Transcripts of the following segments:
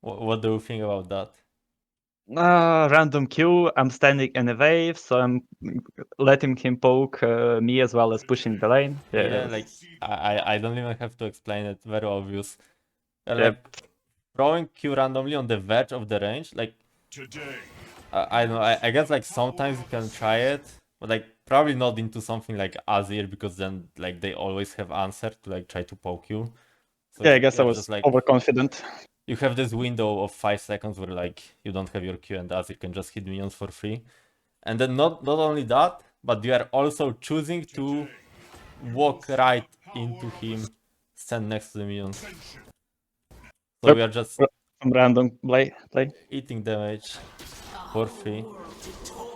What do you think about that? Random Q. I'm standing in a wave, so I'm letting him poke me as well as pushing the lane. Yeah, like I don't even have to explain it. Very obvious. Like throwing Q randomly on the verge of the range, like I don't know. I guess like sometimes you can try it, but like probably not into something like Azir because then like they always have answer to like try to poke you. So Yeah, I guess I you're was just like overconfident. you have this window of 5 seconds where like you don't have your Q and Azir can just hit minions for free. And then not only that, but you are also choosing to walk right into him, stand next to the minions. So we are just Some random play. eating damage for free.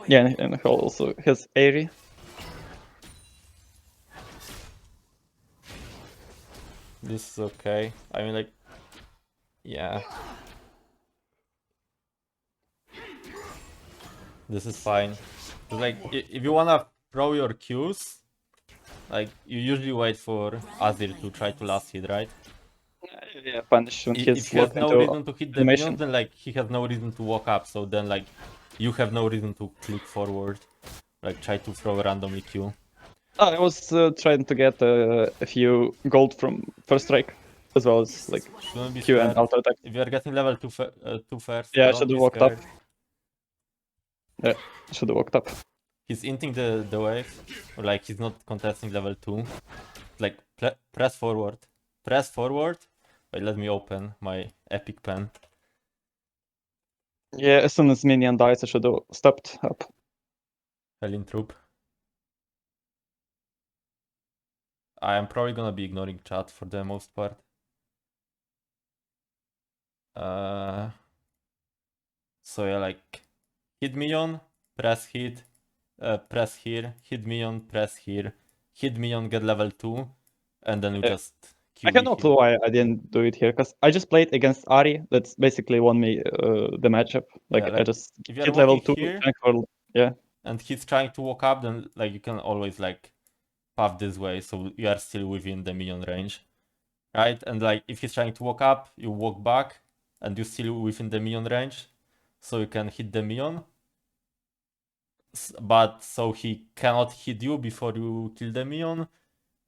Yeah, and he also has Airy. This is okay. I mean, like, yeah. This is fine. Like, if you wanna throw your Qs, like, you usually wait for Azir to try to last hit, right? Yeah, punish when If he's he has locked no into reason to hit the animation. minions, then, like, he has no reason to walk up, so then, like, you have no reason to click forward. Like, try to throw randomly Q. I was trying to get a few gold from first strike, as well as like Shouldn't be Q and scared. auto attack. If you are getting level 2 first, Yeah, I don't should be have walked scared. up. Yeah, I should have walked up. He's inting the wave, or like he's not contesting level 2. Like press forward. Press forward. Wait, let me open my epic pen. Yeah, as soon as minion dies, I should have stepped up. Hellin troop. I am probably gonna be ignoring chat for the most part. So yeah, like hit minion, press hit, press here, hit minion, press here, hit minion, get level 2, and then you just I QE have no him. clue why I didn't do it here, because I just played against Ari. That's basically won me the matchup. Like, Yeah, like I just if you're hit level walking 2, here, yeah. and he's trying to walk up, then like you can always like path this way, so you are still within the minion range, right? And like if he's trying to walk up, you walk back, and you're still within the minion range, so you can hit the minion. But so he cannot hit you before you kill the minion,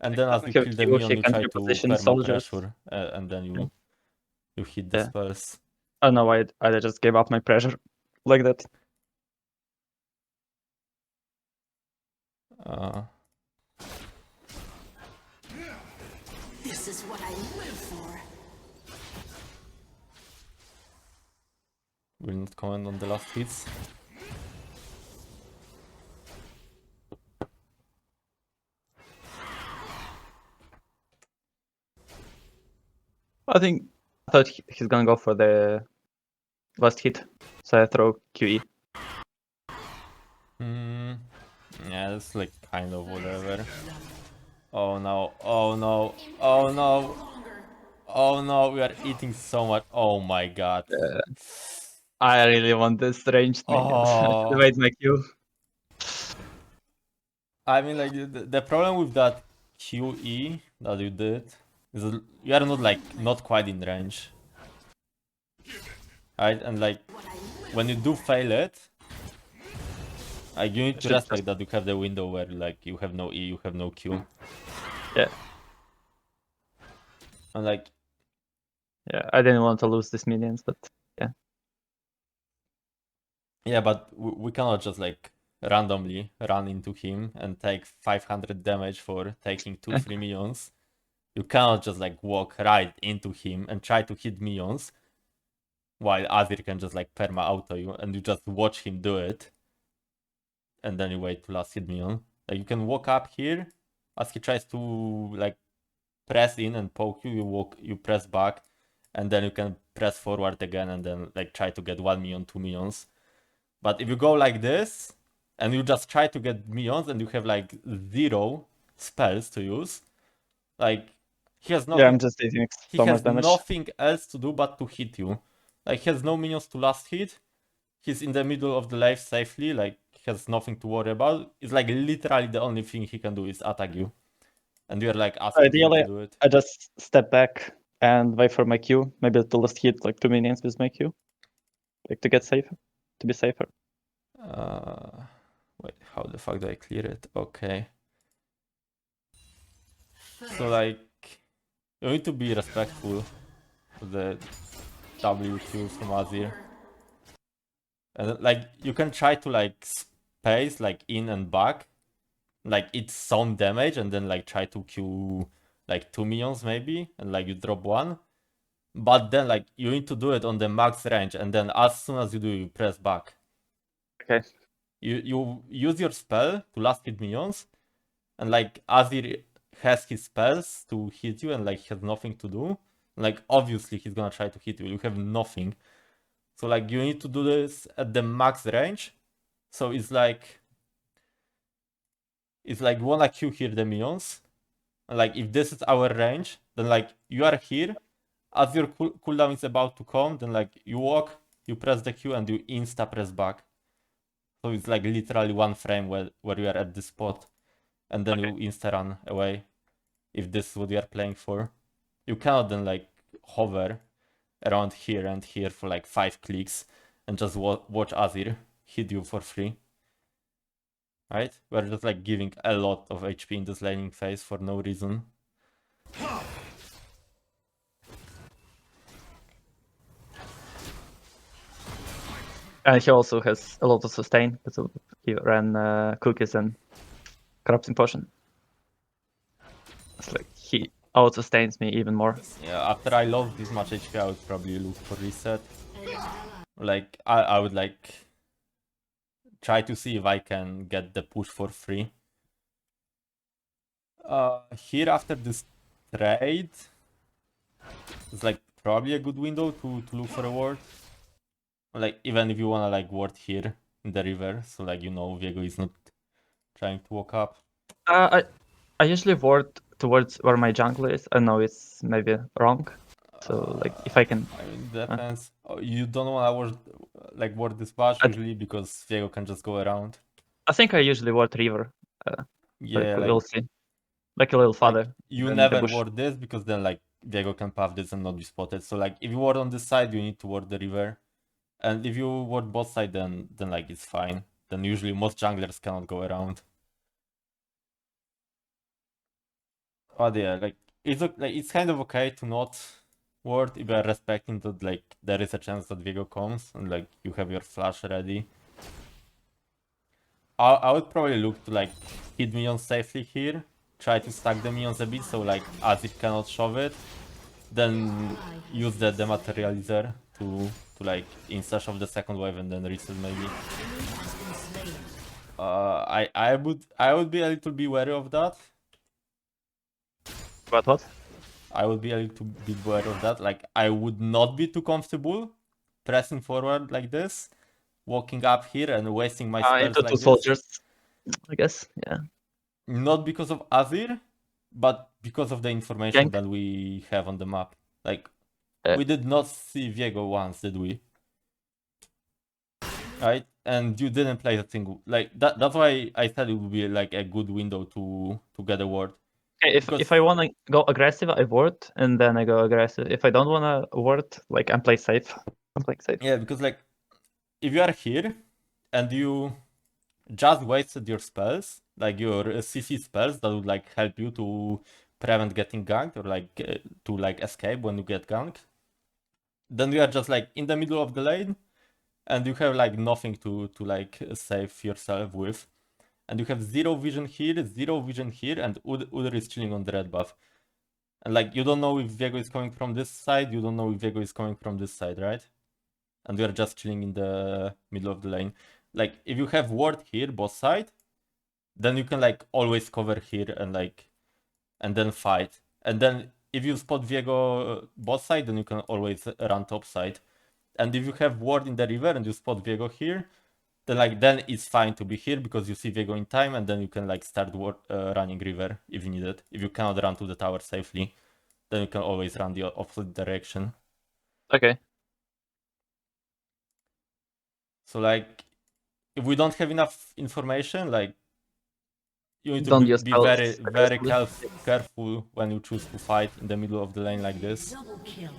and then as you kill the minion, you try to perma pressure, and then you hit the spells. I don't know why I just gave up my pressure like that. This is what I live for. Will not comment on the last hits. I thought he's gonna go for the last hit, so I throw QE. Yeah, it's like kind of whatever. Oh no, oh no, oh no. Oh no, we are eating so much. Oh my god. I really want this ranged minions. Activate my Q. I mean, like, the problem with that QE that you did is that you are not, like, not quite in range. Right? And, like, when you do fail it, like, you need to respect that you have the window where, like, you have no E, you have no Q. Yeah. And, like... Yeah, I didn't want to lose these minions, but yeah. Yeah, but we cannot just, like, randomly run into him and take 500 damage for taking 2-3 minions. You cannot just like walk right into him and try to hit minions while Azir can just like perma auto you and you just watch him do it and then you wait to last hit minion. Like you can walk up here as he tries to like press in and poke you, you press back and then you can press forward again and then like try to get 1 minion, 2 minions. But if you go like this and you just try to get minions and you have like 0 spells to use, like he has nothing. Yeah, I'm just taking so much damage. Nothing else to do but to hit you. Like he has no minions to last hit. He's in the middle of the life safely. Like he has nothing to worry about. It's like literally the only thing he can do is attack you, and you're like asking him to do it. I just step back. and wait for my Q. Maybe to last hit like 2 minions with my Q, like to get safer, to be safer. Wait, how the fuck do I clear it? Okay. So like, you need to be respectful to the WQ from Azir. And like, you can try to like space like in and back, like it's some damage, and then like try to Q like 2 minions maybe, and like you drop 1. But then like you need to do it on the max range, and then as soon as you do, you press back. Okay. You use your spell to last hit minions, and like Azir has his spells to hit you, and like he has nothing to do. Like obviously he's gonna try to hit you. You have nothing, so like you need to do this at the max range. So it's like you wanna Q here the minions. And like if this is our range, then like you are here. As your cooldown is about to come, then like you walk, you press the Q, and you insta press back. So it's like literally 1 frame where you are at this spot, and then you insta run away. If this is what you are playing for, you cannot then like hover around here and here for like 5 clicks and just watch Azir hit you for free. Right? We're just like giving a lot of HP in this laning phase for no reason. And he also has a lot of sustain because he ran cookies and corrupting potion. It's like he out sustains me even more. Yeah, after I lost this much HP, I would probably look for reset. Like I would like try to see if I can get the push for free. Here after this trade, it's like probably a good window to look for a ward. Like even if you wanna like ward here in the river, so like you know Viego is not trying to walk up. I usually ward towards where my jungle is. I know it's maybe wrong. So like if I can. I mean, depends. You don't wanna ward this patch usually because Viego can just go around. I think I usually ward river. Yeah, we'll see. Like a little farther. Like, you than never the bush. ward this because then like Viego can path this and not be spotted. So like if you ward on this side, you need to ward the river. And if you ward both side, then like it's fine. Then usually most junglers cannot go around. But yeah, like it's kind of okay to not ward if you are respecting that like there is a chance that Viego comes and like you have your flash ready. I would probably look to like hit minions safely here. Try to stack the minions a bit so like Azir cannot shove it. Then use the dematerializer to like insta shove the second wave and then reset maybe. I would be a little bit wary of that. But what? I would be a little bit wary of that. Like I would not be too comfortable pressing forward like this, walking up here and wasting my spells Into like two this. soldiers, I guess. Yeah. Not because of Azir, but because of the information Gank. that we have on the map. Like Yeah. we did not see Viego once, did we? Right? And you didn't play the thing like that. That's why I said it would be like a good window to get a ward. Okay, Because- if I want to go aggressive, I ward, and then I go aggressive. If I don't want to ward, like I'm play safe. I'm playing safe. Yeah, because like if you are here and you just wasted your spells, like your CC spells that would like help you to prevent getting ganked or like to like escape when you get ganked, then you are just like in the middle of the lane and you have like nothing to like save yourself with. And you have 0 vision here, 0 vision here, and Udyr is chilling on the red buff. And like you don't know if Viego is coming from this side, you don't know if Viego is coming from this side, right? And we are just chilling in the middle of the lane. Like if you have ward here, both side, then you can like always cover here and then fight. And then if you spot Viego both side, then you can always run top side. And if you have ward in the river and you spot Viego here, then it's fine to be here because you see Viego in time, and then you can like start running river if you need it. If you cannot run to the tower safely, then you can always run the opposite direction. Okay. So like if we don't have enough information, like you need to Don't use be spells very aggressively. careful when you choose to fight in the middle of the lane like this. Double kill.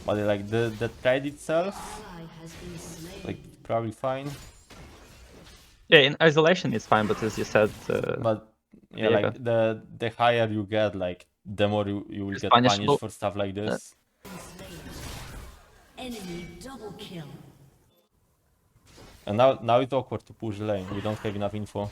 But like the trade itself, Ally has been slain. like probably fine. Yeah, in isolation it's fine, but as you said, But yeah, Viego. like the higher you get, like the more you will It's get punishable. punished for stuff like this. Enemy double kill. And now it's awkward to push lane. We don't have enough info.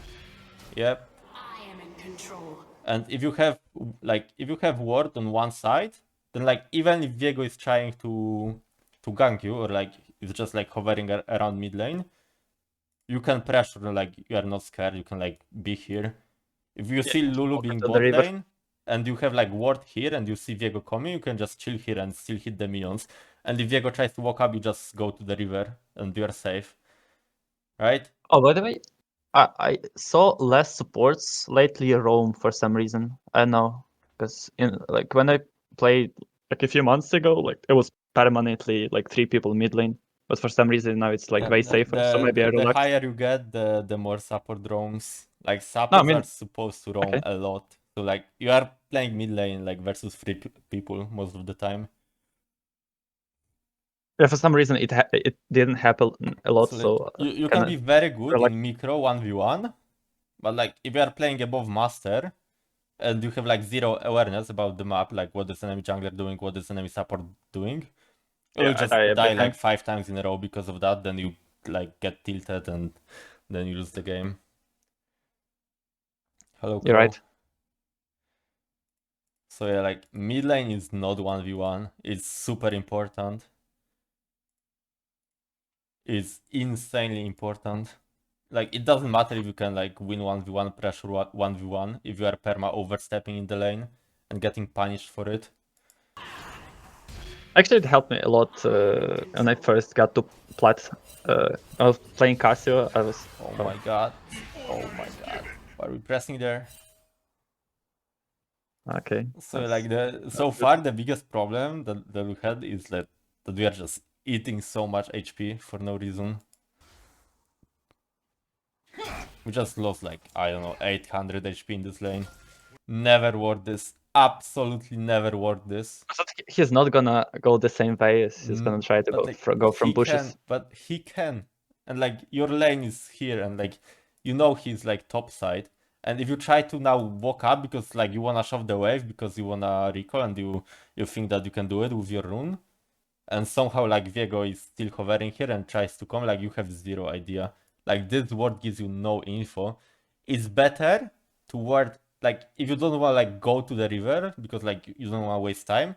Yep. I am in control. And if you have ward on one side, then like even if Viego is trying to gank you, or like it's just like hovering around mid lane, you can pressure, like you are not scared, you can like be here. If you see Lulu walk being into the bot river. lane and you have like ward here and you see Viego coming, you can just chill here and still hit the minions. And if Viego tries to walk up, you just go to the river and you are safe. Right? Oh, by the way, I saw less supports lately roam for some reason. I don't know, because in like when I played like a few months ago, like it was permanently like 3 people mid lane, but for some reason now it's like Yeah, way safer. So maybe I the relaxed. higher you get, the more support roams. Like No, I supports mean, are supposed to roam okay. a lot. So like you are playing mid lane like versus 3 people most of the time. Yeah, for some reason it didn't happen a lot. So like, So you can be very good relax. in micro 1v1, but like if you are playing above master and you have like zero awareness about the map, like what is enemy jungler doing, what is enemy support doing, you will just I die behind. like 5 times in a row because of that. Then you like get tilted and then you lose the game. Hello, You're Crow. right. So yeah, like mid lane is not 1v1. It's super important. It's insanely important. Like it doesn't matter if you can like win 1v1, pressure 1v1 if you are perma overstepping in the lane and getting punished for it. Actually, it helped me a lot when I first got to plat. I was playing Casio. I was. Oh my god. Oh my god. Are we pressing there? Okay. So like so far the biggest problem that we had is that we are just eating so much HP for no reason. We just lost like, I don't know, 800 HP in this lane. Never worth this. Absolutely never worth this. He's not gonna go the same way as he's gonna try to But, go like, go from he bushes. But he can. And like your lane is here and like you know he's like top side. And if you try to now walk up because like you wanna shove the wave because you wanna recall and you think that you can do it with your rune, and somehow like Viego is still hovering here and tries to come, like you have zero idea. Like this ward gives you no info. It's better to ward, like if you don't want to like go to the river because like you don't want to waste time,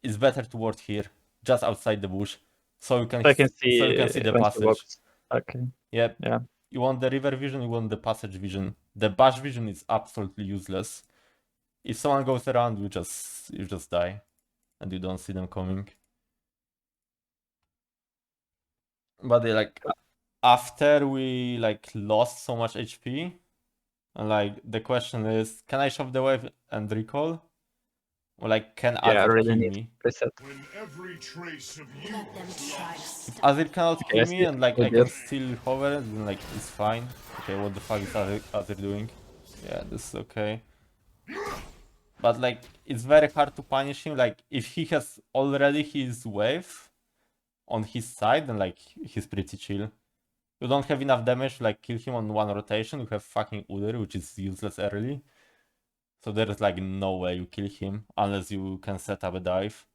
it's better to ward here, just outside the bush, so you can So I can see the when he passage. walks. Okay. Yep. Yeah. You want the river vision, you want the passage vision. The bush vision is absolutely useless. If someone goes around, you just die, and you don't see them coming. But they like after we like lost so much HP, and like the question is, can I shove the wave and recall? Or like can Yeah, I Azir really kill need me? reset. Let them try to If stop. Azir cannot Okay, kill I me see. and like Oh I dear. can still hover, then like it's fine. Okay, what the fuck is Azir doing? Yeah, this is okay. But like it's very hard to punish him. Like if he has already his wave on his side, then like he's pretty chill. You don't have enough damage to like kill him on one rotation. You have fucking Udyr, which is useless early. So there is like no way you kill him unless you can set up a dive,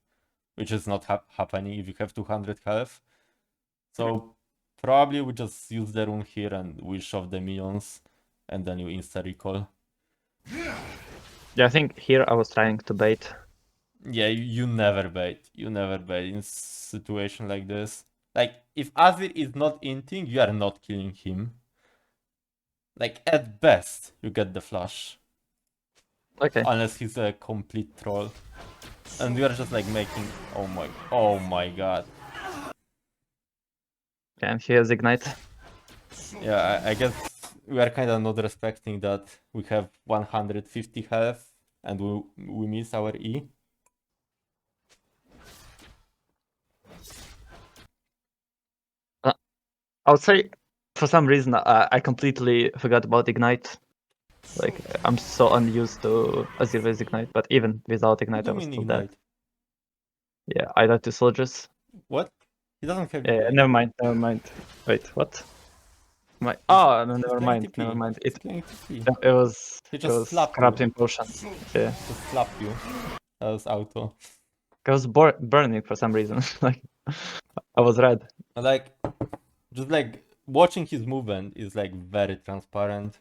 which is not happening if you have 200 health. So probably we just use the rune here and we shove the minions and then you insta recall. Yeah, I think here I was trying to bait. Yeah, you never bait. You never bait in situation like this. Like if Azir is not inting, you are not killing him. Like at best, you get the flash. Okay. Unless he's a complete troll. And we are just like making, oh my god. Yeah, and he has ignite. Yeah, I guess we are kind of not respecting that we have 150 health and we miss our E. I would say, for some reason, I completely forgot about Ignite. Like, I'm so unused to Azir with Ignite, but even without What Ignite, do I you was mean still dead. Ignite? Yeah, I died to soldiers. What? He doesn't have Yeah, Ignite. never mind, never mind. Wait, what? My He's- oh, no, he's never playing mind, TP. never mind. He's playing TP. It was He it just was slapped you. corrupting potion. Yeah, Just slapped you. That was auto. I was burning for some reason. Like, I was red. Like, just like watching his movement is like very transparent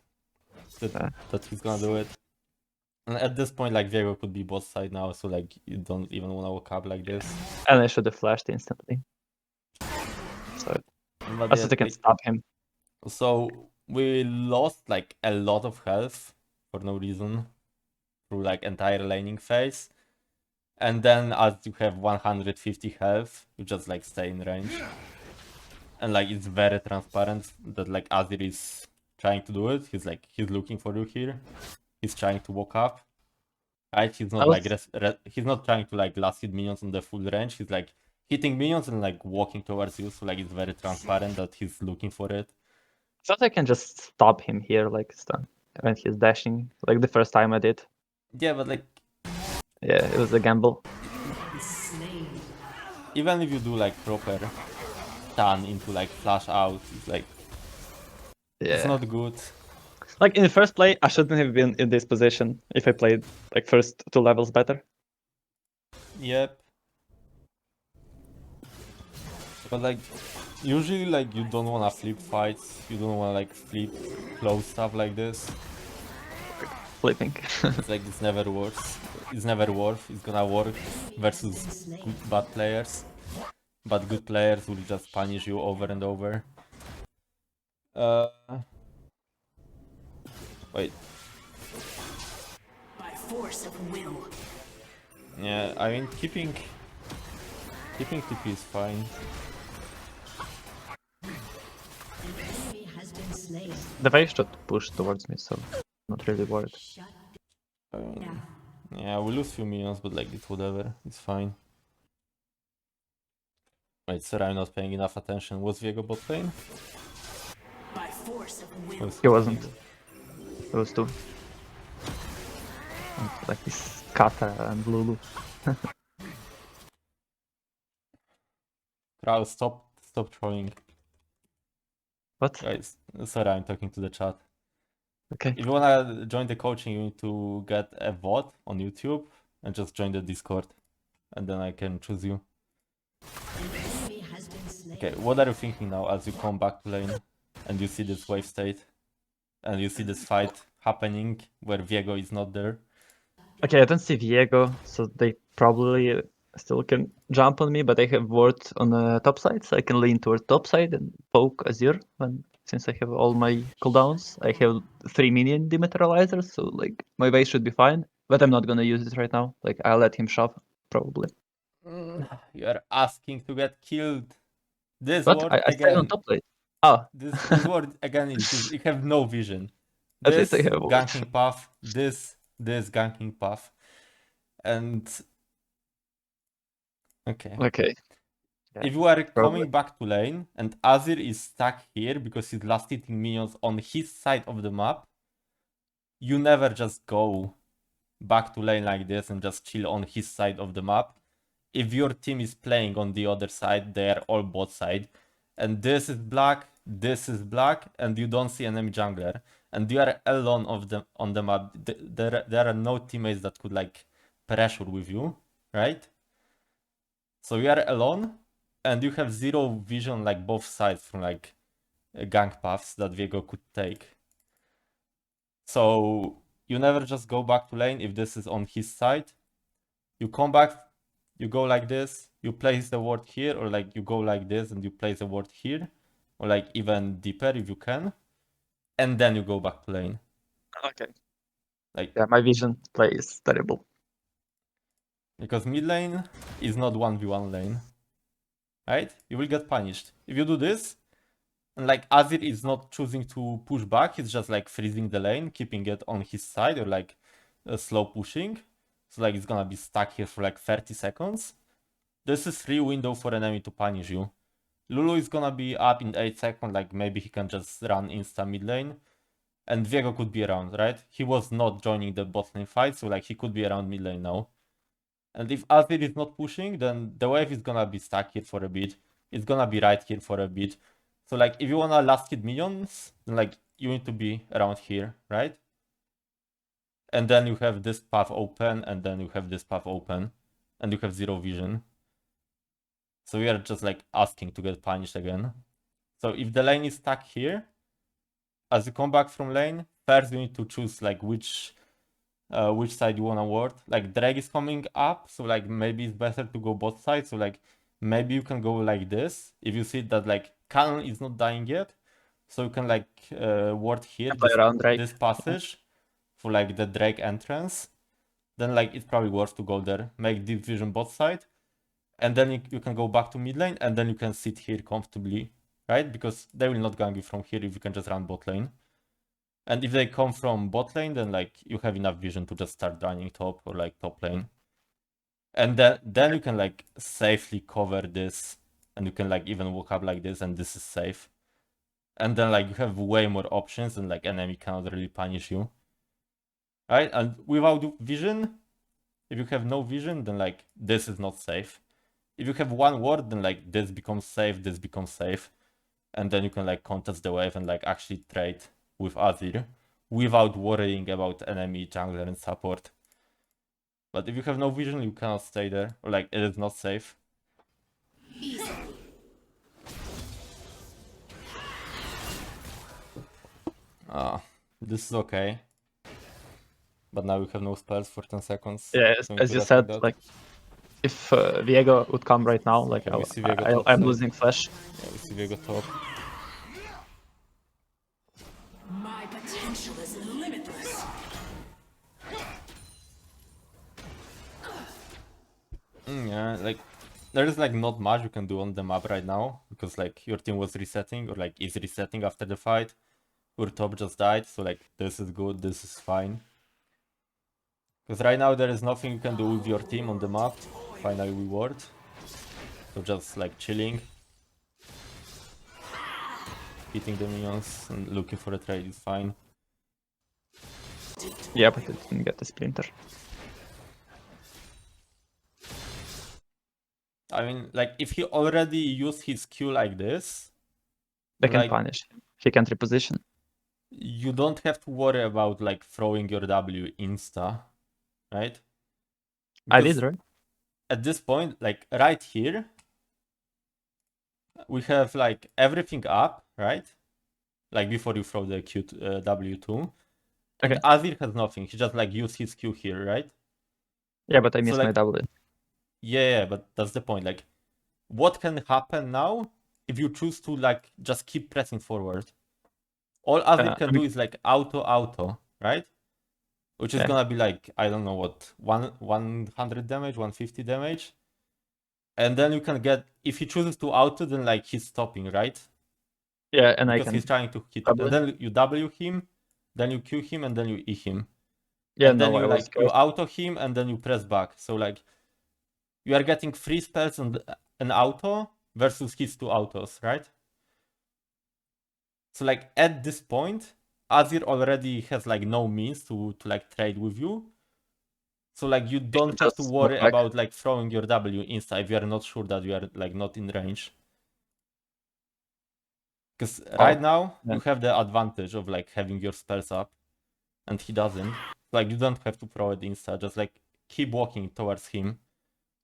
that he's gonna do it. And at this point, like Viego could be boss side now, so like you don't even wanna walk up like this. And I should have flashed instantly. So But I yeah, thought I can like, stop him. so we lost like a lot of health for no reason through like entire laning phase. And then as you have 150 health, you just like stay in range. And like it's very transparent that like Azir is trying to do it. He's looking for you here. He's trying to walk up. Right? He's not like he's not trying to like last hit minions on the full range. He's like hitting minions and like walking towards you. So like it's very transparent that he's looking for it. I thought I can just stop him here, like when he's dashing. Like the first time I did. Yeah, but like Yeah, it was a gamble. even if you do like proper stun into like flash out, it's like it's Yeah. not good. Like in the first play, I shouldn't have been in this position if I played like first 2 levels better. Yep. But like usually like you don't wanna flip fights, you don't wanna like flip close stuff like this. Flipping. It's like it's never works. It's never worth. It's gonna work versus bad players. But good players will just punish you over and over. Wait. By force of will. Yeah, I mean keeping TP is fine. Enemy has been slain. The wave should push towards me, so not really worried. Shut I mean, down. yeah, we lose few minions, but like it's whatever. It's fine. Wait, sorry, I'm not paying enough attention. Was Viego bot lane? By force of will. Was He wasn't. Those two. And, like this Kata and Lulu. Crowd, stop trolling. What? Guys, sorry, I'm talking to the chat. Okay. If you wanna join the coaching, you need to get a VOD on YouTube and just join the Discord. And then I can choose you. Enemy has been slain. Okay, what are you thinking now as you come back to lane and you see this wave state? And you see this fight happening where Viego is not there? Okay, I don't see Viego, so they probably still can jump on me, but I have ward on the top side, so I can lean towards top side and poke Azir since I have all my cooldowns. I have 3 minion dematerializers, so like my base should be fine. But I'm not gonna use it right now. Like I'll let him shove, probably. You are asking to get killed. This But word I stayed on again. top lane. Oh, This word again is just, you have no vision. at This least I have ward. ganking path, this ganking path. And okay. Okay. Yeah, If you are probably. coming back to lane and Azir is stuck here because he's last hitting minions on his side of the map, you never just go back to lane like this and just chill on his side of the map. If your team is playing on the other side, they are all bot side, and this is black, and you don't see enemy jungler, and you are alone on the map. There are no teammates that could like pressure with you, right? So you are alone, and you have zero vision like both sides from like gank paths that Viego could take. So you never just go back to lane if this is on his side. You come back, you go like this, you place the ward here, or like you go like this and you place the ward here, or like even deeper if you can, and then you go back to lane. Okay. Like, Yeah, my vision play is terrible. because mid lane is not 1v1 lane, right? You will get punished. If you do this, and like Azir is not choosing to push back, he's just like freezing the lane, keeping it on his side, or like slow pushing. So like it's gonna be stuck here for like 30 seconds. This is free window for enemy to punish you. Lulu is gonna be up in 8 seconds, like maybe he can just run insta mid lane. And Viego could be around, right? He was not joining the bot lane fight, so like he could be around mid lane now. And if Azir is not pushing, then the wave is gonna be stuck here for a bit. It's gonna be right here for a bit. So like if you wanna last hit minions, then like you need to be around here, right? And then you have this path open, and then you have this path open, and you have zero vision. So we are just like asking to get punished again. So if the lane is stuck here, as you come back from lane, first you need to choose like which side you wanna ward. Like drag is coming up, so like maybe it's better to go both sides. So like maybe you can go like this if you see that like Cannon is not dying yet, so you can like ward here Play around Drake. this passage for like the drag entrance. Then like it's probably worth to go there, make deep vision both side, and then you can go back to mid lane, and then you can sit here comfortably, right? Because they will not gang you from here if you can just run bot lane. And if they come from bot lane, then like you have enough vision to just start running top or like top lane. And then you can like safely cover this, and you can like even walk up like this, and this is safe. And then like you have way more options, and like enemy cannot really punish you. Right? And without vision, if you have no vision, then like this is not safe. If you have one ward, then like this becomes safe, this becomes safe. And then you can like contest the wave and like actually trade with Azir without worrying about enemy jungler and support. But if you have no vision, you cannot stay there, or like it is not safe. This is okay. But now we have no spells for 10 seconds. Yeah, as you said, like if Viego would come right now, like Yeah, we see Viego top I'm side. losing flash. Yeah, we see Viego top. My potential is limitless. Yeah, like there is like not much you can do on the map right now, because like your team was resetting or like is resetting after the fight. Your top just died, so like this is good, this is fine. Because right now there is nothing you can do with your team on the map. Finally we ward. So just like chilling. Hitting the minions and looking for a trade is fine. Yeah, but it didn't get the splinter. I mean, like if he already used his Q like this, They can like punish him. He can't reposition. you don't have to worry about like throwing your W insta, right? I Because did, right? at this point, like right here, we have like everything up, right? Like before you throw the Q W2. And Okay. Azir has nothing. He just like used his Q here, right? Yeah, but I missed my like- W. Yeah, but that's the point. Like, what can happen now if you choose to like just keep pressing forward? All Azir can do is like auto, right? Which is Yeah. gonna be like, I don't know what, 100 damage, 150 damage. And then you can get, if he chooses to auto, then like he's stopping, right? Yeah, and I Because can. he's trying to hit. W. And then you W him, then you Q him, and then you E him. Yeah, And then no, you I was like you auto him, and then you press back. So like you are getting 3 spells and an auto versus his 2 autos, right? So like at this point, Azir already has like no means to like trade with you. So like you don't have to just worry walk back. about like throwing your W insta if you are not sure that you are like not in range. Because right now yeah. you have the advantage of like having your spells up, and he doesn't. Like you don't have to throw it insta, just like keep walking towards him.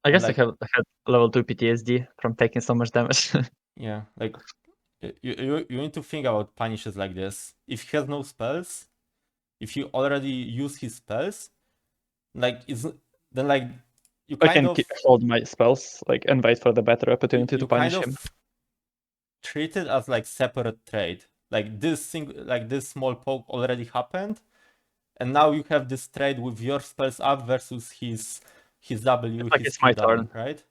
I guess like- I had level 2 PTSD from taking so much damage. Yeah, like you need to think about punishes like this. If he has no spells, if he already used his spells, like then like you I kind can of hold my spells, like, and wait for the better opportunity to you punish kind him. of treat it as like separate trade. Like this thing, like this small poke already happened, and now you have this trade with your spells up versus his W, Like his it's my Q down, turn. right?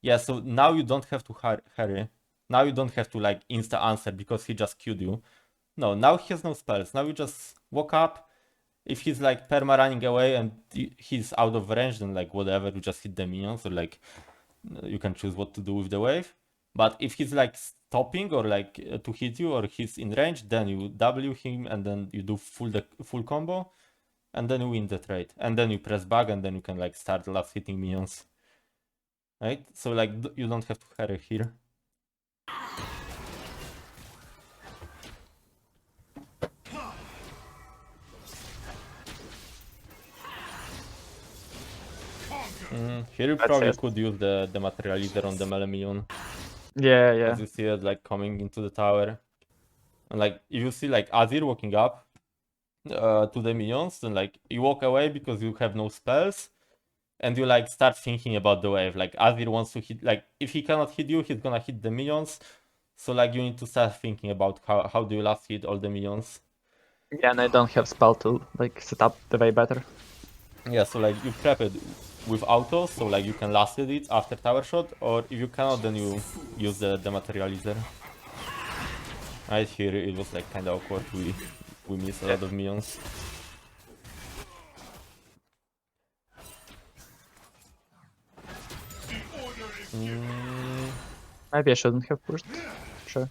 Yeah, so now you don't have to hurry. Now you don't have to like insta answer because he just Q'd you. No, now he has no spells. Now you just walk up. If he's like perma running away and he's out of range, then like whatever, you just hit the minions, or like you can choose what to do with the wave. But if he's like stopping or like to hit you or he's in range, then you W him and then you do full combo, and then you win the trade. And then you press back and then you can like start last hitting minions. Right? So like you don't have to hurry here. Here you probably it. could use the materializer on the melee minion. Yeah, yeah. As you see it like coming into the tower. And like if you see like Azir walking up to the minions, then like you walk away because you have no spells. And you like start thinking about the wave. Like Azir wants to hit, like if he cannot hit you, he's gonna hit the minions. So like you need to start thinking about how do you last hit all the minions. Yeah, and I don't have spell to like set up the way better. Yeah, so like you prep it with auto, so like you can last hit it after tower shot, or if you cannot, then you use the materializer. Right here it was like kinda awkward. We missed a lot of minions. Maybe I shouldn't have pushed. Sure.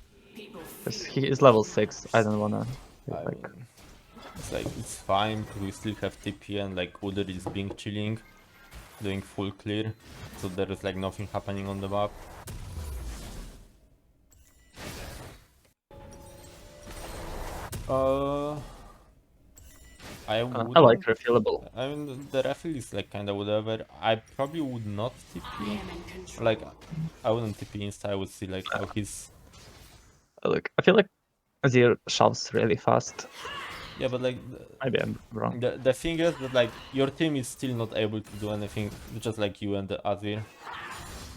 Because he is level 6. I don't wanna like. It's like it's fine because we still have TP and like Udyr is being chilling, doing full clear, so there is like nothing happening on the map. I like refillable. I mean the refill is like kinda whatever. I probably would not TP. Like I wouldn't TP insta. I would see like how he's. Look, I feel like Azir shoves really fast. Yeah, but like Maybe I'm wrong. the thing is that like your team is still not able to do anything, just like you and the Azir.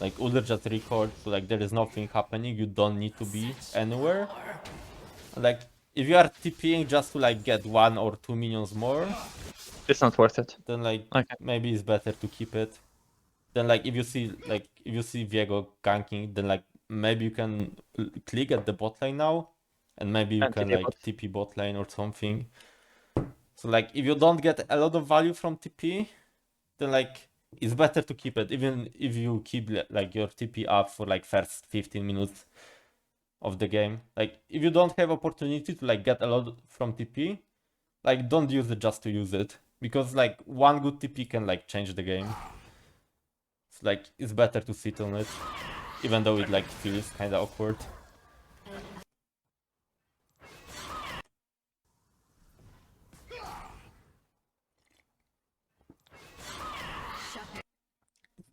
Like Udyr just record, so like there is nothing happening. You don't need to be anywhere. Like if you are TPing just to like get 1 or 2 minions more, It's not worth it. then like Okay. maybe it's better to keep it. Then like if you see Viego ganking, then like maybe you can click at the bot lane now, and maybe you And can TP like bot. TP bot lane or something. So like if you don't get a lot of value from TP, then like it's better to keep it, even if you keep like your TP up for like first 15 minutes of the game. Like if you don't have opportunity to like get a lot from TP, like don't use it just to use it, because like one good TP can like change the game. It's like it's better to sit on it, even though it like feels kind of awkward.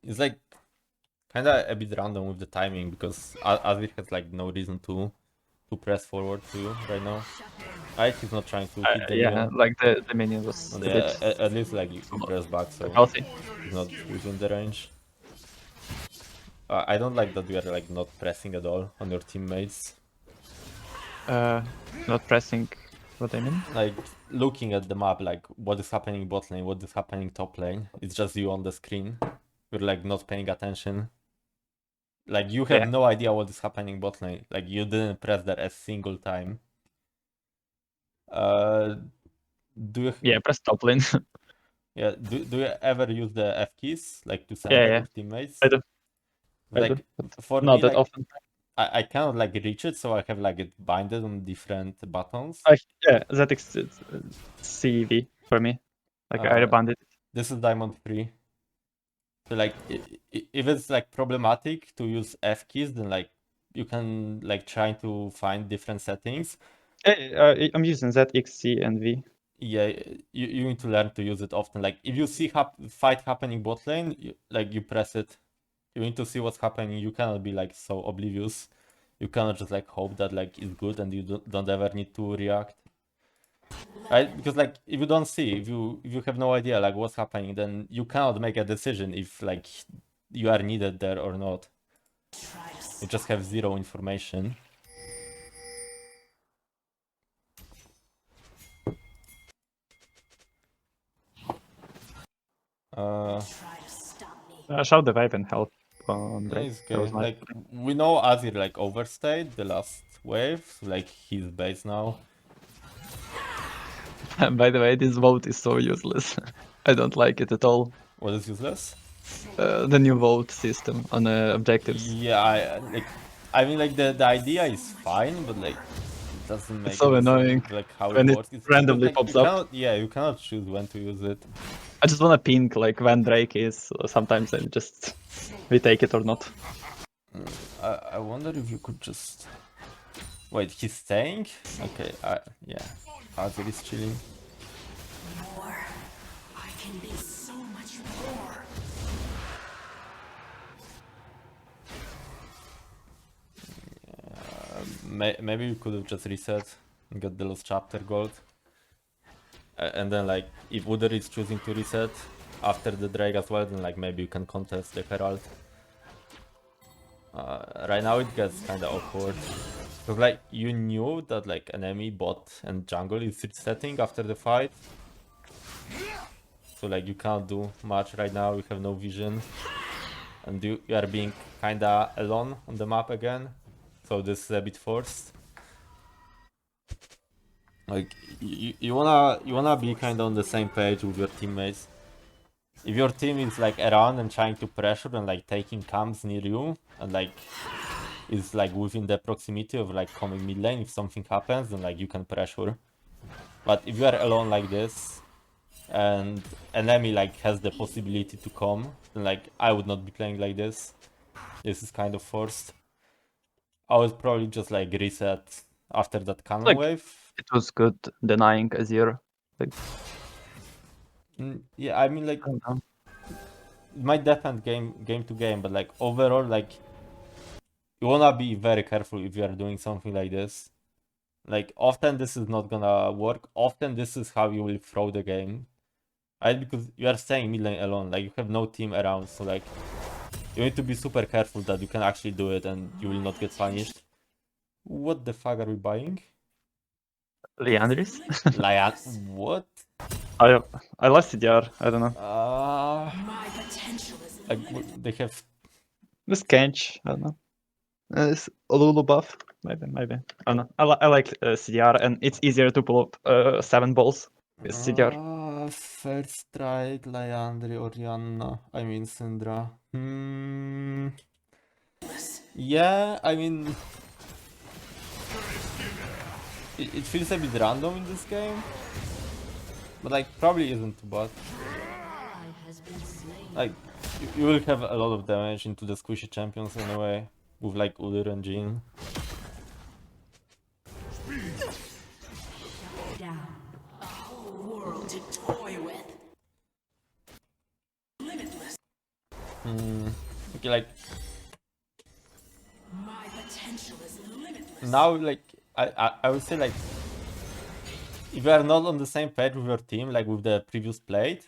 It's like kind of a bit random with the timing, because Azir has like no reason to press forward to you right now. Right, he's not trying to hit the Yeah, minion. like the minion was a Yeah, bit at least like you press back, so healthy. he's not within the range. I don't like that we are like not pressing at all on your teammates. Not pressing. What I mean? Like looking at the map, like what is happening bot lane, what is happening top lane. It's just you on the screen. You're like not paying attention. Like you have no idea what is happening bot lane. Like you didn't press that a single time. Do you? Yeah, press top lane. Yeah. Do you ever use the F keys like to send Yeah, your yeah. teammates? I do. Like for Not me, that like often. I cannot like reach it, so I have like it binded on different buttons. Yeah, that is CEV for me. Like I rebanded it. This is Diamond 3. So like if it's like problematic to use F keys, then like you can like try to find different settings. I'm using Z, X, C, and V. Yeah, you need to learn to use it often. Like if you see fight happening bot lane, you press it. You need to see what's happening. You cannot be like so oblivious. You cannot just like hope that like it's good and you don't ever need to react. Right? Because like if you don't see, if you have no idea like what's happening, then you cannot make a decision if like you are needed there or not. You just have zero information. Shout the vibe and help on Yeah, Drake. it's That was good. nice. Like we know Azir like overstayed the last wave, so, like he's base now. By the way, this vote is so useless. I don't like it at all. What is useless? The new vote system on objectives. Yeah, like I mean, like the idea is fine, but like it doesn't make so any annoying sense, like how when it it works. It's randomly like, pops you up. cannot, yeah, you cannot choose when to use it. I just wanna ping like when Drake is sometimes and just we take it or not. I wonder if you could just wait. He's staying. Okay. Yeah. Azir is chilling. More. I can be so much more. Maybe you could have just reset and got the lost chapter gold. And then like if Udyr is choosing to reset after the Drake as well, then like maybe you can contest the Herald. Right now it gets kind of awkward. Because like you knew that like enemy bot and jungle is resetting after the fight. So like you can't do much right now, you have no vision. And you are being kinda alone on the map again. So this is a bit forced. Like you wanna be kinda on the same page with your teammates. If your team is like around and trying to pressure and like taking camps near you and like is like within the proximity of like coming mid lane, if something happens then like you can pressure. But if you are alone like this and enemy like has the possibility to come, then like I would not be playing like this. This is kind of forced. I would probably just like reset after that cannon Like- wave. It was good denying Azir. Like Yeah, I mean like I don't know. it might depend game to game, but like overall like you wanna be very careful if you are doing something like this. Like often this is not gonna work. Often this is how you will throw the game. Right? Because you are staying mid lane alone, like you have no team around, so like you need to be super careful that you can actually do it and you will not get punished. What the fuck are we buying? Leandris? Lian, what? I love CDR, I don't know. My potential is Like limitless. they have This Kench, I don't know. It's a Lulu buff, maybe. I don't know. I like CDR and it's easier to pull up 7 balls with CDR. First strike, Liandry, Orianna. I mean Syndra. Yeah, I mean it feels a bit random in this game. But like probably isn't too bad. Like you will have a lot of damage into the squishy champions anyway. With like Udyr and Jhin. Down. A whole world to toy with. Limitless. Okay, like My potential is limitless. now like I would say like if you are not on the same page with your team like with the previous plate,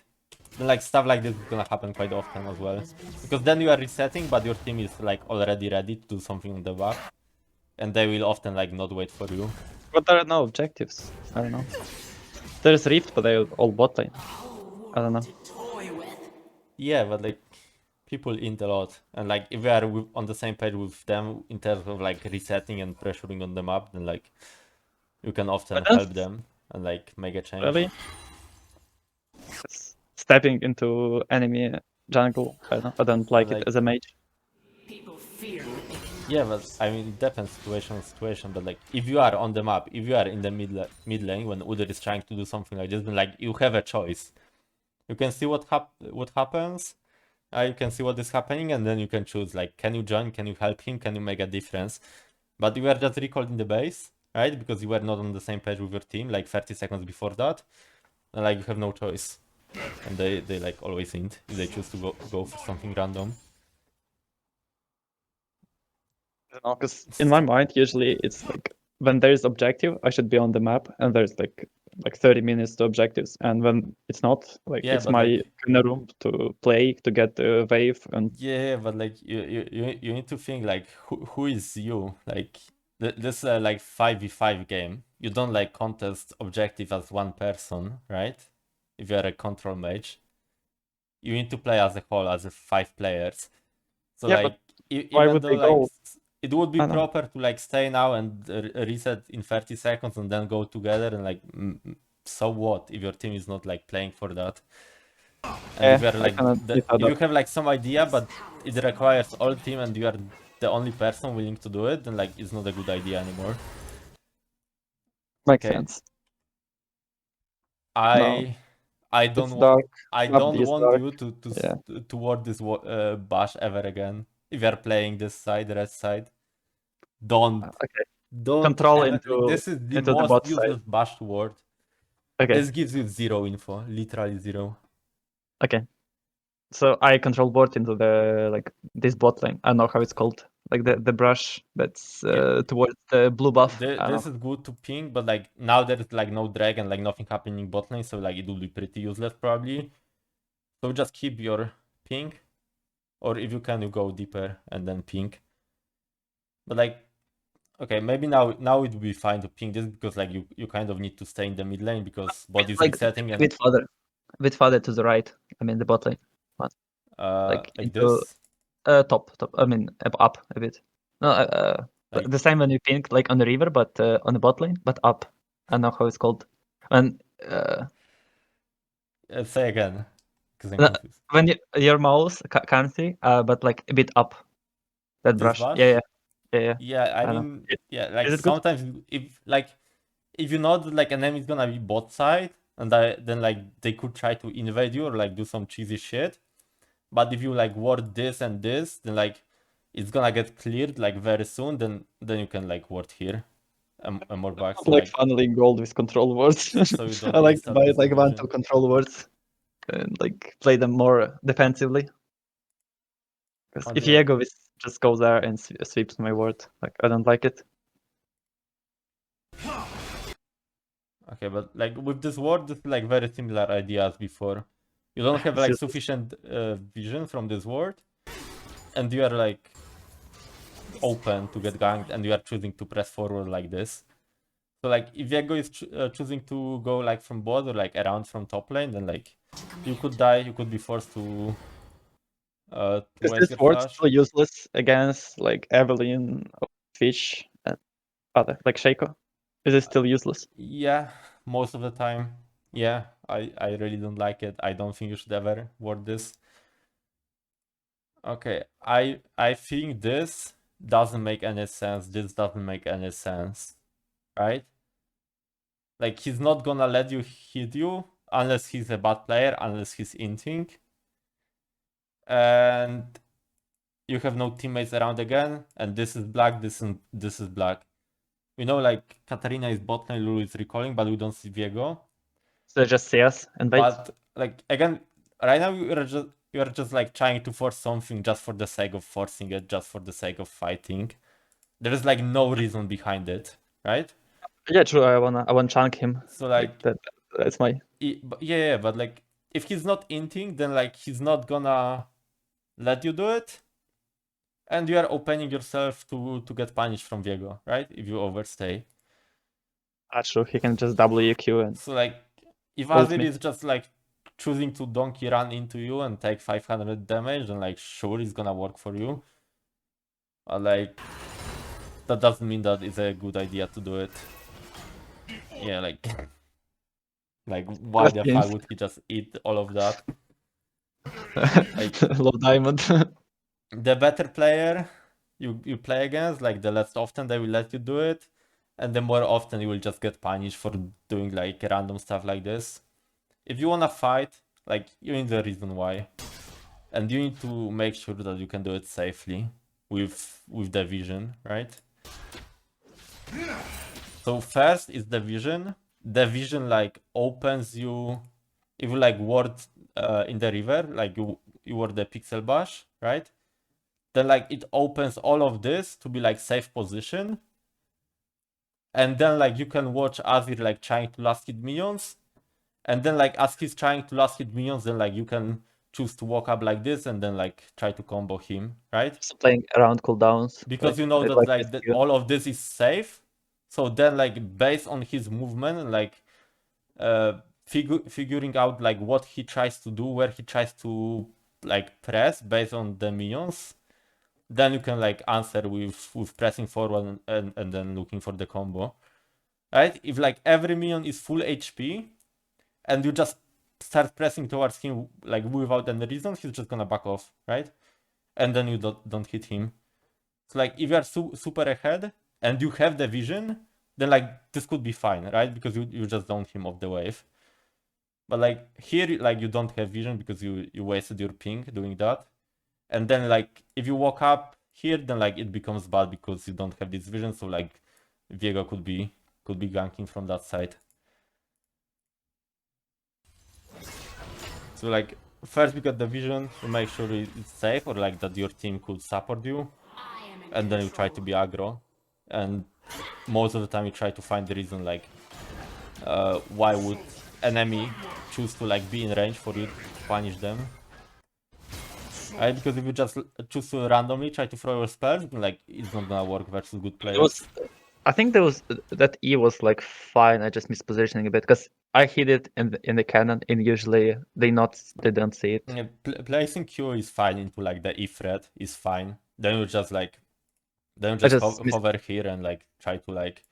then like stuff like this is gonna happen quite often as well. Because then you are resetting but your team is like already ready to do something on the back. And they will often like not wait for you. But there are no objectives. I don't know. There's Rift, but they're all bot lane. I don't know. To toy with. Yeah, but like people int a lot. And like if you are on the same page with them in terms of like resetting and pressuring on the map, then like you can often But that's- help them and like make a change. Really? Stepping into enemy jungle, I don't like Like- it as a mage. People fear what they can. Yeah, but I mean it depends situation, but like if you are on the map, if you are in the mid lane when Udyr is trying to do something like this, then like you have a choice. You can see what happens, you can see what is happening, and then you can choose like can you join, can you help him, can you make a difference. But you are just recalled in the base, right? Because you were not on the same page with your team like 30 seconds before that, and like you have no choice. And they like always int if they choose to go for something random. Because in my mind, usually it's like when there's objective, I should be on the map, and there's like 30 minutes to objectives, and when it's not, like Yeah, it's but my like- kind of room to play to get the wave and Yeah, but like you need to think like who is you? Like this is a like 5v5 game. You don't like contest objective as one person, right? If you are a control mage. You need to play as a whole, as a 5 players. So Yeah, like why even would though they like go? it would be I don't know. proper to like stay now and reset in 30 seconds and then go together and like so what if your team is not like playing for that? And if Yeah, you're I like kinda if thought you that. have like some idea but it requires all team and you are the only person willing to do it, then like it's not a good idea anymore. Makes Okay. sense. I don't It's want dark. I Map don't is want dark. you to Yeah. to ward this bash ever again. If you're playing this side, red side, don't Okay. don't Control ever, into this is the the most bot useless side. bash to ward. Okay. This gives you zero info, literally zero. Okay. So I control board into the this bot lane. I don't know how it's called. Like the brush that's towards the blue buff. I don't This know. is good to ping, but like now there is like no drag and like nothing happening bot lane, so like it will be pretty useless probably. So just keep your ping, or if you can, you go deeper and then ping. But like, okay, maybe now it will be fine to ping this because like you kind of need to stay in the mid lane because bot is Like resetting a and bit farther to the right. I mean the bot lane. Like into this. top. I mean up a bit. No, Like, the same when you ping like on the river, but on the bot lane, but up. I don't know how it's called. And say again, because I'm No, confused. when your mouse can't see, but like a bit up that This brush. bash? Yeah. Yeah, I I know. mean, yeah, like Is it good? sometimes if you know that like an enemy is gonna be bot side, and then like they could try to invade you or like do some cheesy shit. But if you like ward this and this, then like it's gonna get cleared like very soon. Then you can like ward here and more back. So Like like funneling gold with control words. so you don't I like to insta buy lose the like one, vision. two control words and like play them more defensively. Because if Okay. Diego just goes there and sweeps my ward, like I don't like it. Okay, but like with this ward, this is like very similar idea as before. You don't have like Seriously. sufficient vision from this ward, and you are like open to get ganked, and you are choosing to press forward like this. So like if Diego is choosing to go like from bot or like around from top lane, then like you could die, you could be forced to Is waste this your ward flash. still useless against like Evelyn, Fish, and other like Shaco? Is it still useless? Yeah, most of the time. Yeah, I really don't like it. I don't think you should ever ward this. Okay, I think this doesn't make any sense. This doesn't make any sense, right? Like he's not gonna let you hit you unless he's a bad player, unless he's inting. And you have no teammates around again, and this is black, this is black. We know like Katarina is bot lane, Lulu is recalling, but we don't see Viego. So just CS and bait? But like again, right now you're just like trying to force something just for the sake of forcing it, just for the sake of fighting. There is like no reason behind it, right? Yeah, true. I wanna chunk him. So like That's my. yeah, but like if he's not inting, then like he's not gonna let you do it, and you are opening yourself to get punished from Viego, right? If you overstay. True. He can just WQ and So like if ult Azir me. is just like choosing to donkey run into you and take 500 damage, then like sure it's gonna work for you. But like that doesn't mean that it's a good idea to do it. Yeah, like like why the fuck would he just eat all of that? Like Low diamond. the better player you play against, like the less often they will let you do it, and the more often you will just get punished for doing like random stuff like this. If you wanna fight, like you need a reason why, and you need to make sure that you can do it safely with the vision, right? So first is the vision. The vision like opens you if you like ward in the river, like you ward the pixel bash, right? Then like it opens all of this to be like safe position. And then like you can watch Azir like trying to last hit minions. And then like as he's trying to last hit minions, then like you can choose to walk up like this and then like try to combo him, right? Just playing around cooldowns. Because you know that like all of this is safe. So then like based on his movement, like figuring out like what he tries to do, where he tries to like press based on the minions, then you can like answer with pressing forward and then looking for the combo, right? If like every minion is full HP and you just start pressing towards him like without any reason, he's just gonna back off, right? And then you don't hit him. So like if you are super ahead and you have the vision, then like this could be fine, right? Because you just don't him off the wave. But like here, like you don't have vision because you wasted your ping doing that. And then like if you walk up here, then like it becomes bad because you don't have this vision. So like Viego could be ganking from that side. So like first we got the vision to make sure it's safe or like that your team could support you, and then you try to be aggro, and most of the time you try to find the reason like why would enemy choose to like be in range for you to punish them. Right? Because if you just choose to randomly try to throw your spells, then like it's not gonna work versus good players. I think that E was like fine. I just missed positioning a bit because I hit it in the cannon, and usually they don't see it. Yeah, placing Q is fine into like the E threat is fine. Then you just like hover here and like try to like